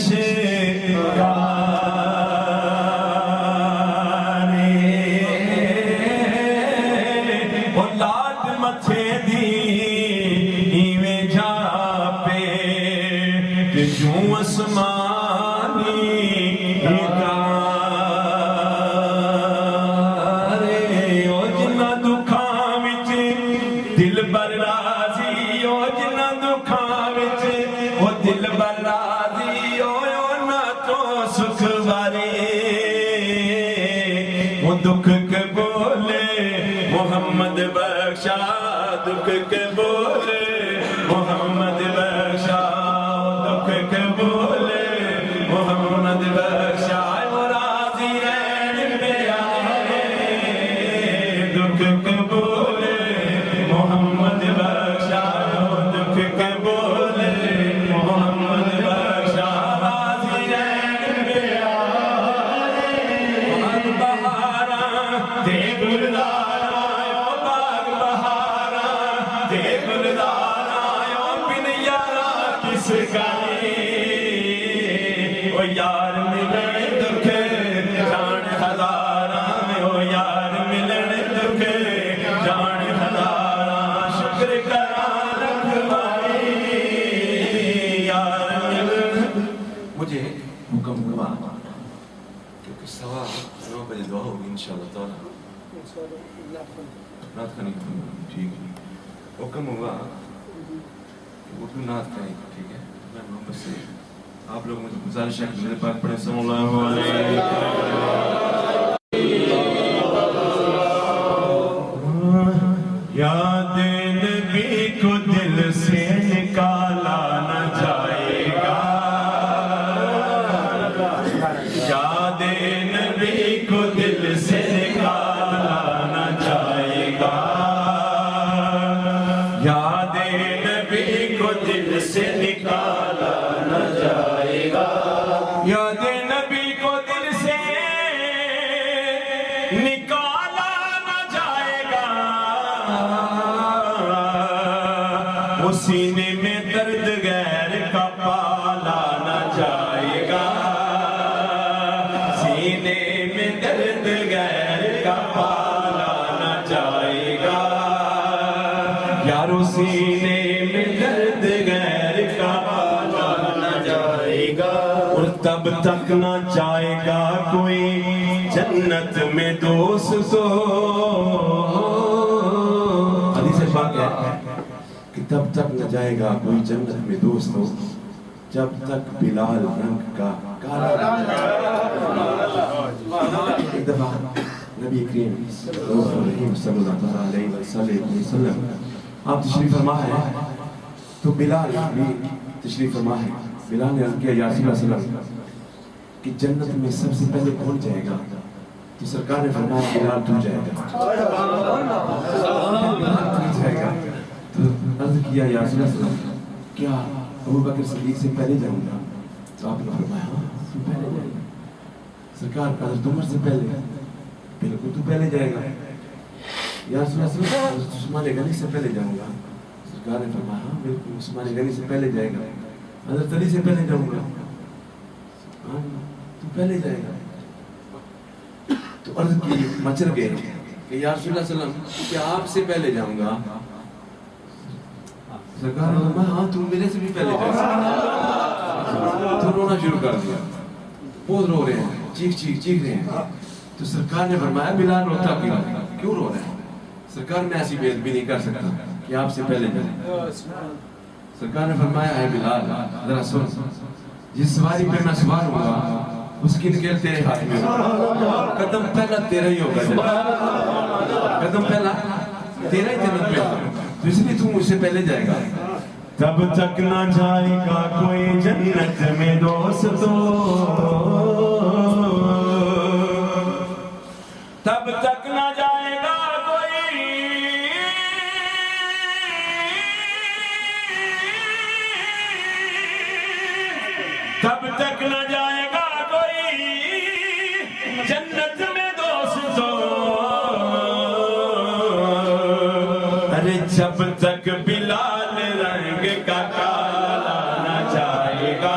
نشے لاٹ متھے دی ایویں جا پہ کہ جوں اسمانی ہدارے او جنہ دکھاں وچ دل بر راضی او جنہ دکھاں وچ او دل بر راضی او نہ تو سکھ بارے وہ دکھ کے بولے محمد بخشا دکھ کے بولے محمد بخشا دکھ کے بولے محمد بخشا وہ راضی رہن پہ آئے دکھ کے بولے محمد بخشا دکھ کے بولے محمد بخشا راضی رہن پہ آئے باغ بہاراں تے گلزاراں باغ بہاراں تے گلزاراں بن یاراں کس گانے او یار ملن دکھ جان ہزاراں او یار ملن دکھ جان ہزاراں شکر کراں رکھوائی یار ملن مجھے حکم ہوا کیونکہ 9:15 بجے دعا ہوگی انشاءاللہ تعالی نعت خانی ٹھیک ہے حکم ہوا کہ اردو نعت کہیں ٹھیک ہے میں محمد سے آپ لوگوں میں گزارش ہے کہ میرے پاک پڑھیں صلی اللہ علیہ وسلم یاد نبی کو دل سے نکالا نہ جائے گا یاد نبی کو دل سے نکالا نہ جائے گا یاد نبی کو دل سے نکالا نہ جائے گا یاد نبی کو دل سے نکالا نہ جائے گا وہ سینے میں درد غیر کا پالا نہ جائے گا سینے میں درد غیر کا پالا نہ جائے گا یارو سینے میں درد غیر کا پالا نہ جائے گا اور تب تک نہ جائے گا کوئی جنت میں دوستو حدیث پاک ہے کہ تب تک نہ جائے گا کوئی جنت میں دوستو جب تک بلال رنگ کا کالا نہ جائے گا ایک دفعہ نبی کریم صلی اللہ علیہ وسلم آپ تشریف فرما ہے تو بلال بھی تشریف فرما ہے بلال نے عرض کیا یا رسول اللہ صلی اللہ علیہ وسلم کہ جنت میں سب سے پہلے کون جائے گا تو سرکار نے فرمایا بلال تو جائے گا بلال تو جائے گا تو عرض کیا یا رسول اللہ صلی اللہ علیہ وسلم کیا ابو بکر صدیق سے پہلے جاؤں گا تو آپ نے فرمایا ہاں تو پہلے جائے گا سرکار حضرت عمر سے پہلے بالکل تو پہلے جائے گا یا رسول اللہ صلی اللہ علیہ وسلم عثمان غنی سے پہلے جاؤں گا سرکار نے فرمایا ہاں بالکل عثمان غنی سے پہلے جائے گا حضرت علی سے پہلے جاؤں گا ہاں تو پہلے جائے گا تو عرض کی مچر گئے کہ یا رسول اللہ صلی اللہ علیہ وسلم کیا آپ سے پہلے جاؤں گا سرکار نے فرمایا ہاں تم میرے سے بھی پہلے جائے گا تو رونا شروع کر دیا بہت رو رہے ہیں چیخ رہے ہیں تو سرکار نے فرمایا بلال روتا کیوں رو رہے ہیں سرکار میں ایسی بے ادبی نہیں کر سکتا کہ آپ سے پہلے جائیں سرکار نے فرمایا ہے بلال ذرا سن جس سواری پہ میں سوار ہوں گا اس کی نکل تیرے ہاتھ میں قدم پہلا تیرا ہی ہوگا قدم پہلا تیرا ہی جنت میں ہوگا تو اس لیے تو مجھ سے پہلے جائے گا تب تک نہ جائے گا کوئی جنت میں دوستو تب تک نہ جائے گا کوئی تب تک نہ جائے گا کوئی جنت میں دوستو ارے جب تک بلال رنگ کا کالا نہ جائے گا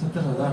70,000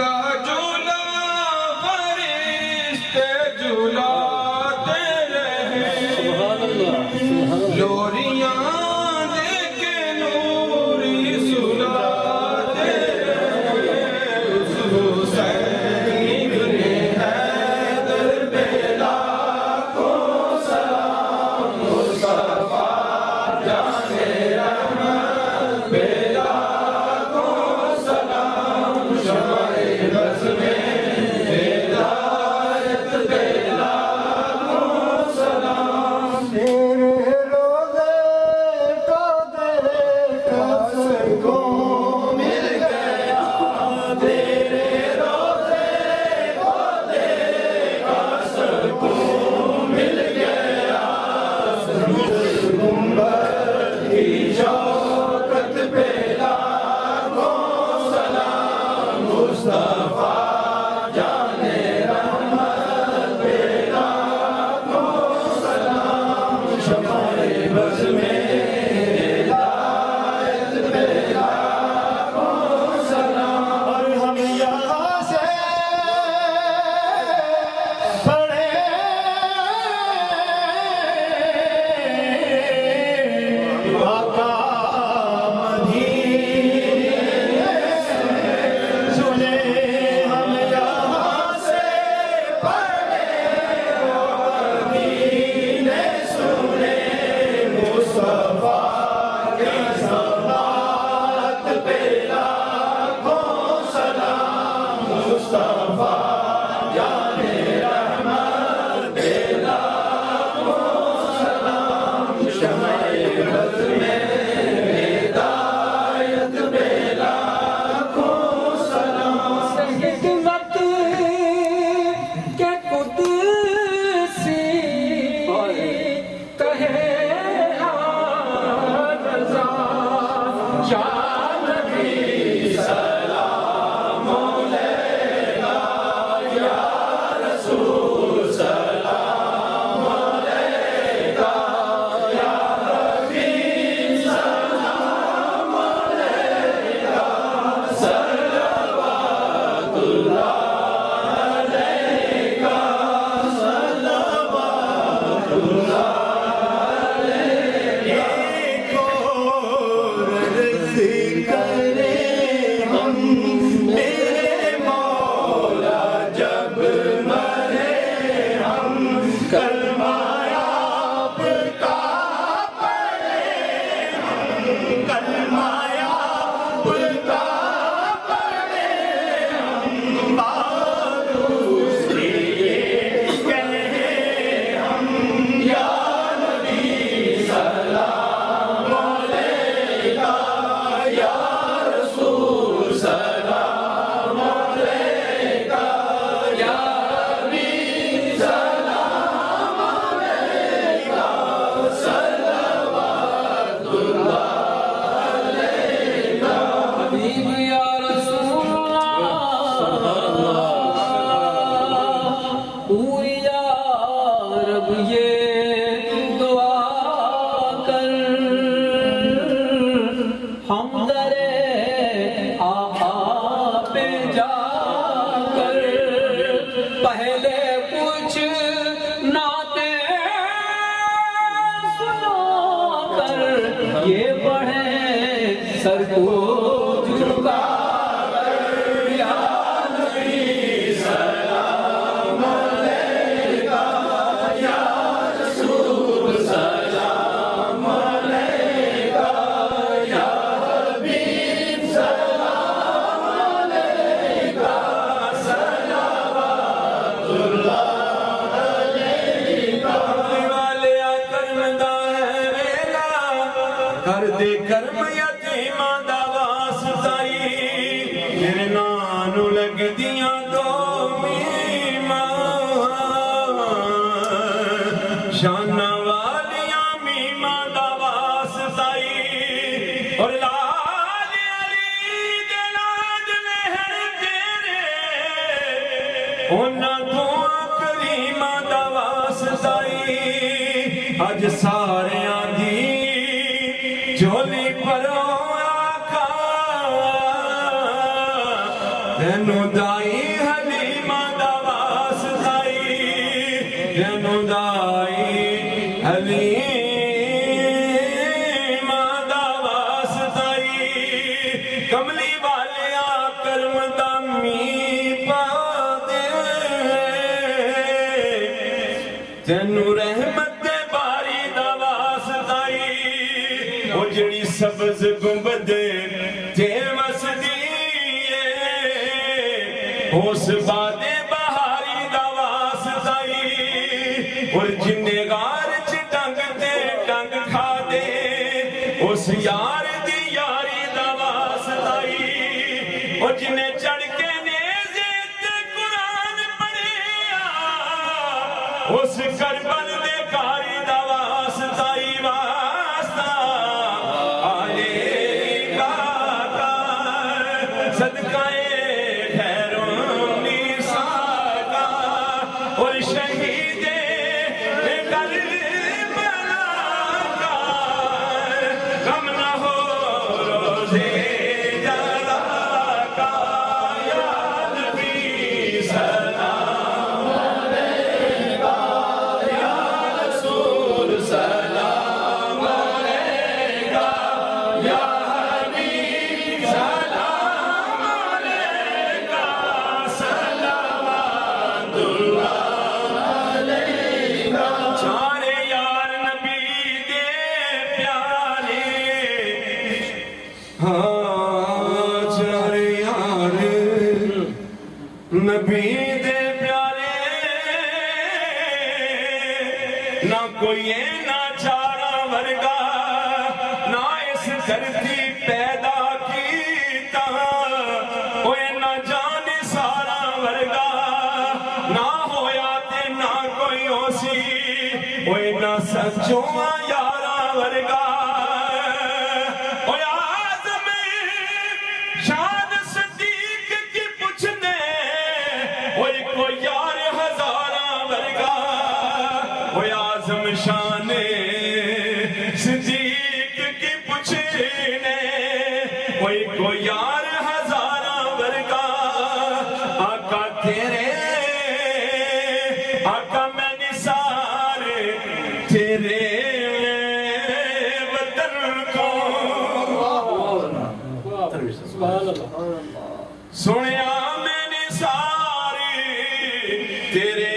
کا جھولا فرشتے جھولاتے رہے لوریاں دے کے نوری سلاتے رہے اس حسین ابن حیدر پہ لاکھوں سلام مصطفیٰ جان رحمت پہ لاکھوں سلام شمع بز میں ہدایت پہ لاکھوں سلام تیرے روزے کو دیکھ کر کو مل گیا تیرے روزے کو دیکھا سکون مل گیا گنبد کی شوکت پہ لاکھوں سلام مصطفیٰ جان رحمت پہ لاکھوں سلام شمع بز میں ہدایت پہ لاکھوں سلام اور ہم یہاں سے پڑھے آقا مدینے سنے ہم یہاں سے پڑھے مدینے سنے مصطفیٰ کی سماعت پہ لاکھوں سلام مصطفیٰ جان رحمت پہ لاکھوں سلام شمع بز میں ہدایت پہ لاکھوں سلام حکمت کے قدسی کہے رضا یا نبی سلام علیکہ یا رسول سلام علیکہ یا حبیب سلام علیکہ صلوات اللہ علیکہ صلوات اللہ ایک اور عرض کرے ہم میرے مولا جب مرے ہم کلمہ آپ کا پڑھے ہم کلمہ آپ کا پڑھے ہم بارود لیے کہیں ہم یا نبی سلام علیکہ یا رسول سلام علیکہ یا حبیب سلام علیکہ صلوات اللہ علیکہ حبیب یا رسول اللہ پوری یا رب یہ دعا کر ہم درے آقا پہ جا کر پہلے کچھ نعتیں سنا کر یہ پڑھیں سر کو جھکا کر یا نبی سلام علیکہ یا رسول سلام علیکہ یا حبیب سلام علیکہ صلوات اللہ علیکہ والے کرمدا ہے ویلا کر دے کرم یتیماں دا واسطائی میرے نانو لگ دیاں دو میماں شانہ والیاں میماں دا واسطائی اور لال علی دے لاڈ مہر تیرے انہاں تو کریماں دا واسطائی اج ساریاں دی جھولی پروں آکھا تینوں دا تینو رحمت باری دا واسطائی وہ جڑی سبز گنبد تے وسدی اس باد بہاری دا واسطائی اور جنے غار چ ڈنگ تے ڈنگ کھا دے اس یار دی یاری دا واسطائی اور جنے چڑھ کے اس کربل دے کاری دا واسطائی واسطہ آلے کا صدقائے خیرون نیسا کا اور شہید کربلا کا غم نہ ہو روزے جلا کا یا نبی سلام نبی دے پیارے نہ کوئی نہ چارا ورگا نہ اس دھرتی پیدا کیتا اوے نہ جان سارا ورگا نہ ہویا تے نہ کوئی ہو سی اوے نہ سچوں یارا ورگا اوے آزم شان صدیق کی پوچھنے اوے کوئی یار ہزارہ ورگا اوے آزم شان صدیق کی پوچھنے اوے کوئی یار ہزارہ ورگا آقا تیرے آقا میں نثار تیرے وطن کو سبحان اللہ سنیا میں نثار تیرے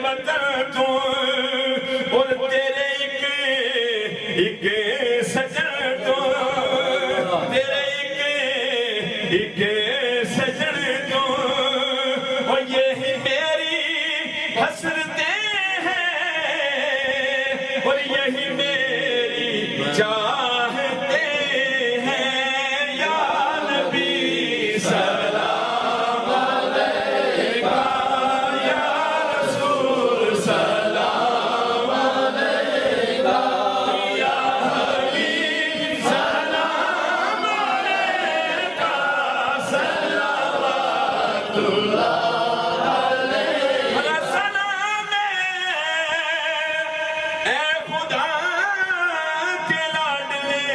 وطن تو اور تیرے ایک سجن تو تیرے ایک سجن تو اور یہی میری حسرتیں ہیں اور یہی میری چاہتے ہیں یا نبی سلام علیکہ یا رسول سلام علیکہ یا حبیب سلام علیکہ صلوات اللہ علیہ سلام اے خدا کے لاڈلے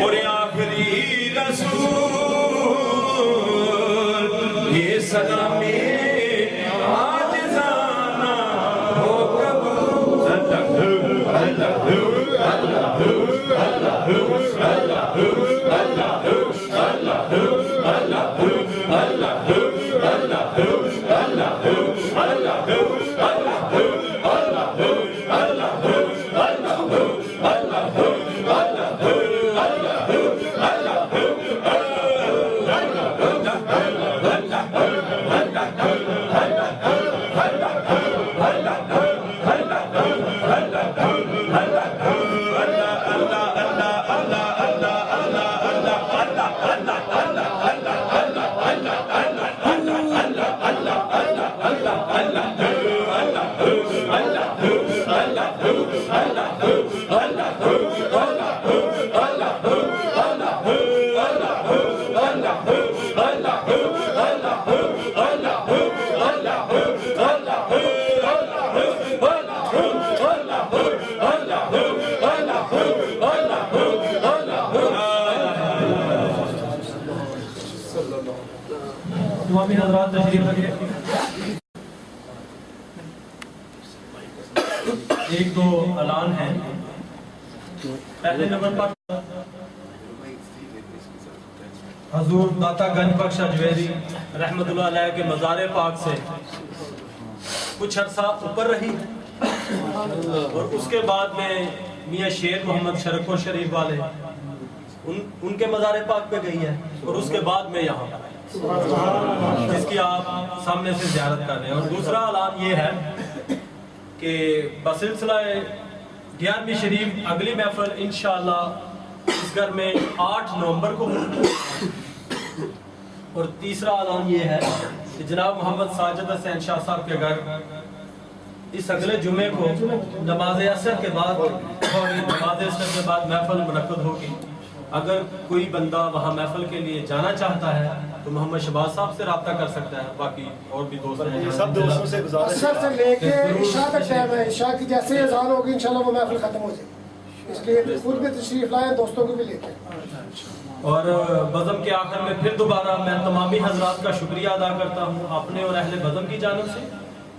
اور آخری رسول یہ سلامی عاجزانہ ہو قبول امامی حضرات تشریف رکھیں. ایک دو اعلان ہیں. پہلے نمبر پر حضور داتا گنج بخش اجویری رحمت اللہ علیہ کے مزار پاک سے کچھ عرصہ اوپر رہی اور اس کے بعد میں میاں شیر محمد شرکو شریف والے ان کے مزار پاک پہ گئی ہے اور اس کے بعد میں یہاں پر جس کی آپ سامنے سے زیارت کر رہے ہیں. اور دوسرا اعلان یہ ہے کہ بسلسلہ 11ویں شریف اگلی محفل انشاءاللہ اس گھر میں 8 نومبر کو ہوگی. اور تیسرا اعلان یہ ہے کہ جناب محمد ساجد حسین شاہ صاحب کے گھر اس اگلے جمعے کو نماز عصر کے بعد محفل منعقد ہوگی. اگر کوئی بندہ وہاں محفل کے لیے جانا چاہتا ہے تو محمد شہباز صاحب سے رابطہ کر سکتا ہے. باقی اور بھی دوست ہیں, سب دوستوں سے گزارش اثر سے لے کے عشاء تک ٹائم ہے. عشاء کی جیسے اذان ہوگی انشاءاللہ وہ محفل ختم ہو جائے گی, اس لیے خود بھی تشریف لائیں, دوستوں کو بھی لے کے. اور بزم کے آخر میں پھر دوبارہ میں تمامی حضرات کا شکریہ ادا کرتا ہوں اپنے اور اہل بزم کی جانب سے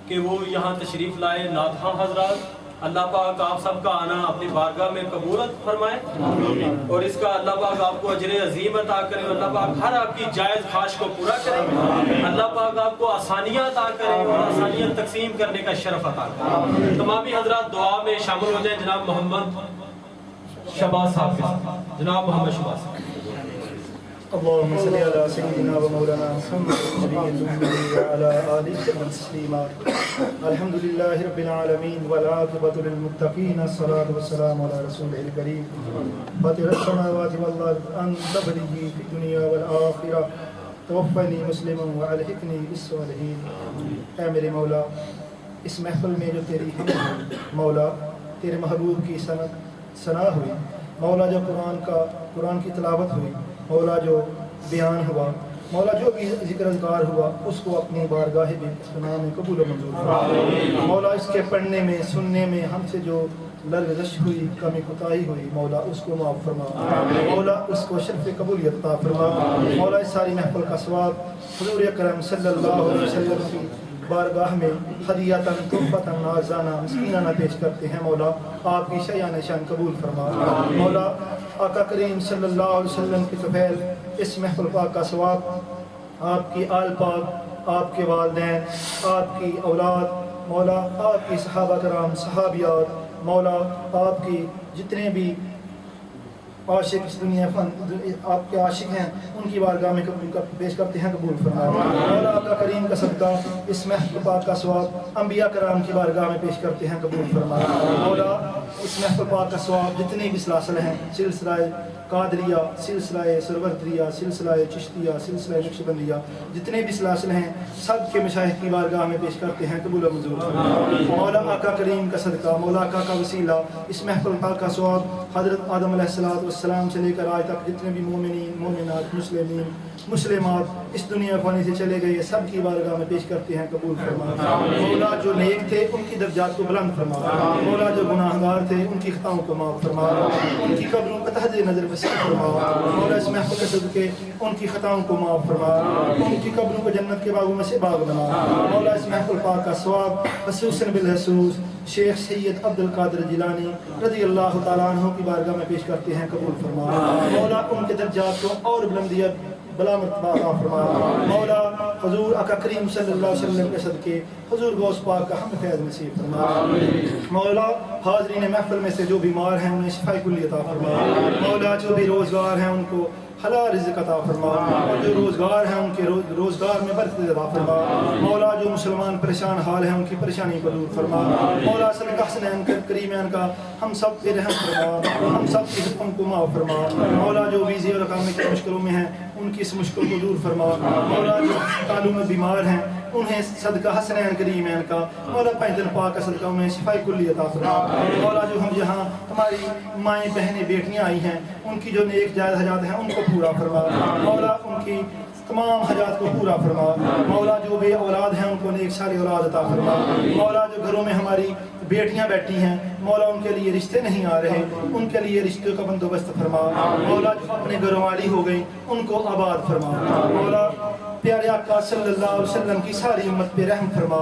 کہ وہ یہاں تشریف لائے. نعت خواں حضرات, اللہ پاک آپ سب کا آنا اپنی بارگاہ میں قبول فرمائے اور اس کا اللہ پاک آپ کو اجر عظیم عطا کرے. اللہ پاک ہر آپ کی جائز خواہش کو پورا کرے. اللہ پاک آپ کو آسانیاں عطا کرے اور آسانیاں تقسیم کرنے کا شرف عطا کرے. تمامی حضرات دعا میں شامل ہو جائیں. جناب محمد شہباز صاحب کے ساتھ, جناب محمد شہباز صاحب. اللهم صل على سيدنا ومولانا محمد النبي الأمي وعلى آله تسليما. الحمد لله رب العالمين والعاقبة للمتقين, الصلاة والسلام على رسوله الكريم فاطر السماوات والأرض أنت ولي في الدنيا والآخرة توفني مسلما وألحقني بالصالحين. اے میرے مولا, اس محفل میں جو تیری حمد مولا, تیرے محبوب کی ثنا ہوئی مولا, جو قرآن کی تلاوت ہوئی مولا, جو بیان ہوا مولا, جو بھی ذکر اذکار ہوا اس کو اپنی بارگاہ بسنا میں قبول و منظور فرما مولا. اس کے پڑھنے میں سننے میں ہم سے جو لرزش ہوئی, کمی کوتاہی ہوئی مولا, اس کو معاف فرما مولا, اس کو شرف قبولیت عطا فرما مولا. اس ساری محفل کا ثواب حضور اکرم صلی اللہ علیہ وسلم کی بارگاہ میں ہدیۃً تحفۃً نازانہ مسکینانہ پیش کرتے ہیں مولا. آپ کی شیان شان قبول فرما مولا. آقا کریم صلی اللہ علیہ وسلم کی طفیل اس محفل پاک کا ثواب آپ کی آل پاک, آپ کے والدین, آپ کی اولاد مولا, آپ کی صحابہ کرام صحابیات مولا, آپ کی جتنے بھی عاشق اس دنیا آپ کے عاشق ہیں ان کی بارگاہ میں پیش کرتے ہیں, قبول فرما مولا. آقا کریم کا صدقہ اس محفل پاک کا ثواب انبیاء کرام کی بارگاہ میں پیش کرتے ہیں, قبول فرما مولا. اس محفل پاک کا ثواب جتنے بھی سلاسل ہیں, سلسلہ قادریہ, سلسلہ سروردریہ, سلسلہ چشتیہ, سلسلہ نقشبندیہ, جتنے بھی سلاسل ہیں سب کے مشائخ کی بارگاہ میں پیش کرتے ہیں, قبول و منظور فرما مولا. آقا کریم کا صدقہ مولا, آقا کا وسیلہ اس محفل پاک کا ثواب حضرت آدم علیہ السلام سے لے کر آج تک جتنے بھی مومنین, مومنات, مسلمین, مسلمات اس دنیا فانی سے چلے گئے سب کی بارگاہ میں پیش کرتے ہیں, قبول فرما مولا. جو نیک تھے ان کی درجات کو بلند فرما مولا, جو گناہگار تھے ان کی خطاؤں کو معاف فرما, ان کی قبروں کو تحت نظر وسیع فرما مولا. اس محفل کے صدقے ان کی خطاؤں کو معاف فرما, ان کی قبروں کو جنت کے باغوں میں سے باغ بنا مولا. اس محفل پاک کا ثواب خصوصاً بالخصوص شیخ سید عبد القادر جیلانی رضی اللہ تعالیٰ عنہ کی بارگاہ میں پیش کرتے ہیں, قبول فرما مولا. ان کے درجات کو اور بلندیت بلا مرتبہ عطا فرما مولا. حضور آقا کریم صلی اللہ علیہ وسلم کے صدقے حضور غوث پاک کا ہم فیض نصیب فرما مولا. حاضرین محفل میں سے جو بیمار ہیں انہیں شفا کلی عطا فرما مولا. جو بھی روزگار ہیں ان کو حلال رزق عطا فرما, اور جو روزگار ہیں ان کے روزگار میں برکت عطا فرما مولا. جو مسلمان پریشان حال ہیں ان کی پریشانی کو دور فرما مولا. صدقہ حسنین کریمین کا ہم سب پہ رحم فرما, ہم سب کی حکم کو معاف فرما مولا. جو ویزے اور اقامے کی مشکلوں میں ہیں ان کی اس مشکل کو دور فرما مولا. جو ہسپتالوں میں بیمار ہیں انہیں صدقہ حسنین کریمین کا مولا پینتن پاک کا صدقہ انہیں شفاء کلی عطا فرما مولا. جو ہم یہاں ہماری مائیں بہنیں بیٹیاں آئی ہیں ان کی جو نیک جائز حاجات ہیں ان کو پورا فرما مولا. ان کی تمام حاجات کو پورا فرما مولا. جو بے اولاد ہیں ان کو نیک ساری اولاد عطا فرما مولا. جو گھروں میں ہماری بیٹیاں بیٹھی ہیں مولا ان کے لیے رشتے نہیں آ رہے, ان کے لیے رشتوں کا بندوبست فرما مولا. جو اپنے گھروں والی ہو گئی ان کو آباد فرما مولا. پیارے آقا صلی اللہ علیہ وسلم کی ساری امت پہ رحم فرما,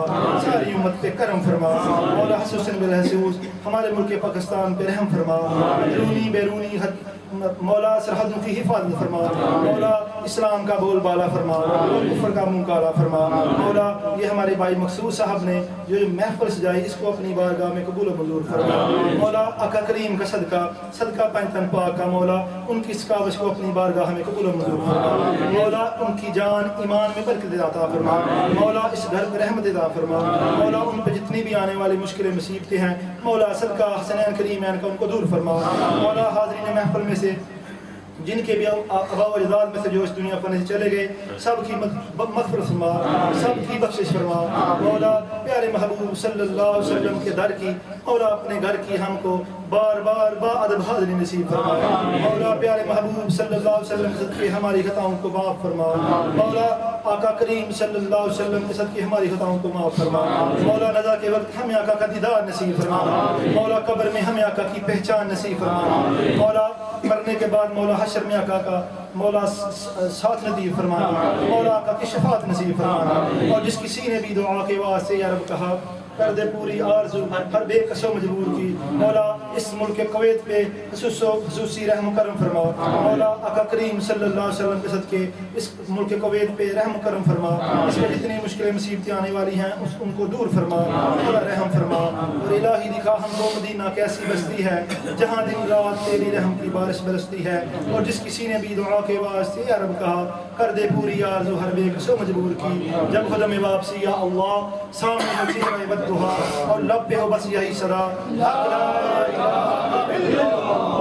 ساری امت پہ کرم فرما مولا. خصوصاً بالخصوص ہمارے ملک پاکستان پہ رحم فرما. بیرونی مولا سرحدوں کی حفاظت فرما، مولا اسلام کا بول بالا فرما اور کفر کا منہ کالا فرما۔ مولا یہ ہمارے بھائی مقصود صاحب نے جو محفل سجائی اس کو اپنی بارگاہ میں قبول و منظور فرما۔ مولا آقا کریم کا صدقہ پنجتن پاک کا مولا ان کی اس کاوش کو اپنی بارگاہ میں قبول و منظور فرما۔ مولا ان کی جان ایمان میں برکت عطا فرما، مولا اس گھر میں رحمت عطا فرما، مولا ان پہ جتنی بھی آنے والی مشکلیں مصیبتیں ہیں مولا صدقہ حسنین کریمین کا ان کو دور فرما۔ مولا حاضرین محفل میں سے جن کے بھی آباء و اجداد میں سے جو اس دنیا پر چلے گئے سب کی مغفرت فرما، سب کی بخشش فرما۔ مولا پیارے محبوب صلی اللہ علیہ وسلم کے در کی مولا اپنے گھر کی ہم کو بار بار با ادب حاضری نصیب فرما۔ مولا پیارے محبوب صلی اللہ علیہ وسلم کے صدقے ہماری خطاؤں کو معاف فرما۔ مولا آقا کریم صلی اللہ علیہ وسلم کے صدقے ہماری خطاؤں کو معاف فرما۔ مولا نزا کے وقت ہمیں آقا کا دیدار نصیب فرما، مولا قبر میں ہمیں آقا کی پہچان نصیب فرما۔ مولا مرنے کے بعد مولا حشر میں آقا کا مولا ساتھ نصیب فرمانا، مولا آقا کی شفاعت نصیب فرمانا۔ اور جس کسی نے بھی دعا کے واسطے یا رب کہا کر دے پوری آرزو ہر بے کس و مجبور کی، مولا اس ملک کویت پہ خصوصی رحم و کرم فرما۔ مولا آقا کریم صلی اللہ علیہ وسلم کے صدقے اس ملک کویت پہ رحم و کرم فرما، اس میں جتنی مشکلیں مصیبتیں آنے والی ہیں ان کو دور فرما، مولا رحم فرما۔ اور الہی دکھا ہم کو مدینہ کیسی بستی ہے جہاں دن رات تیری رحم کی بارش برستی ہے، اور جس کسی نے بھی دعا کے واسطے یا رب کہا کر دے پوری آرزو ہر بے کس و مجبور کی۔ جب خدم واپسی یا اللہ سامنے مسیح اور لب پہ ہو بس یہی صدا لا الہ الا اللہ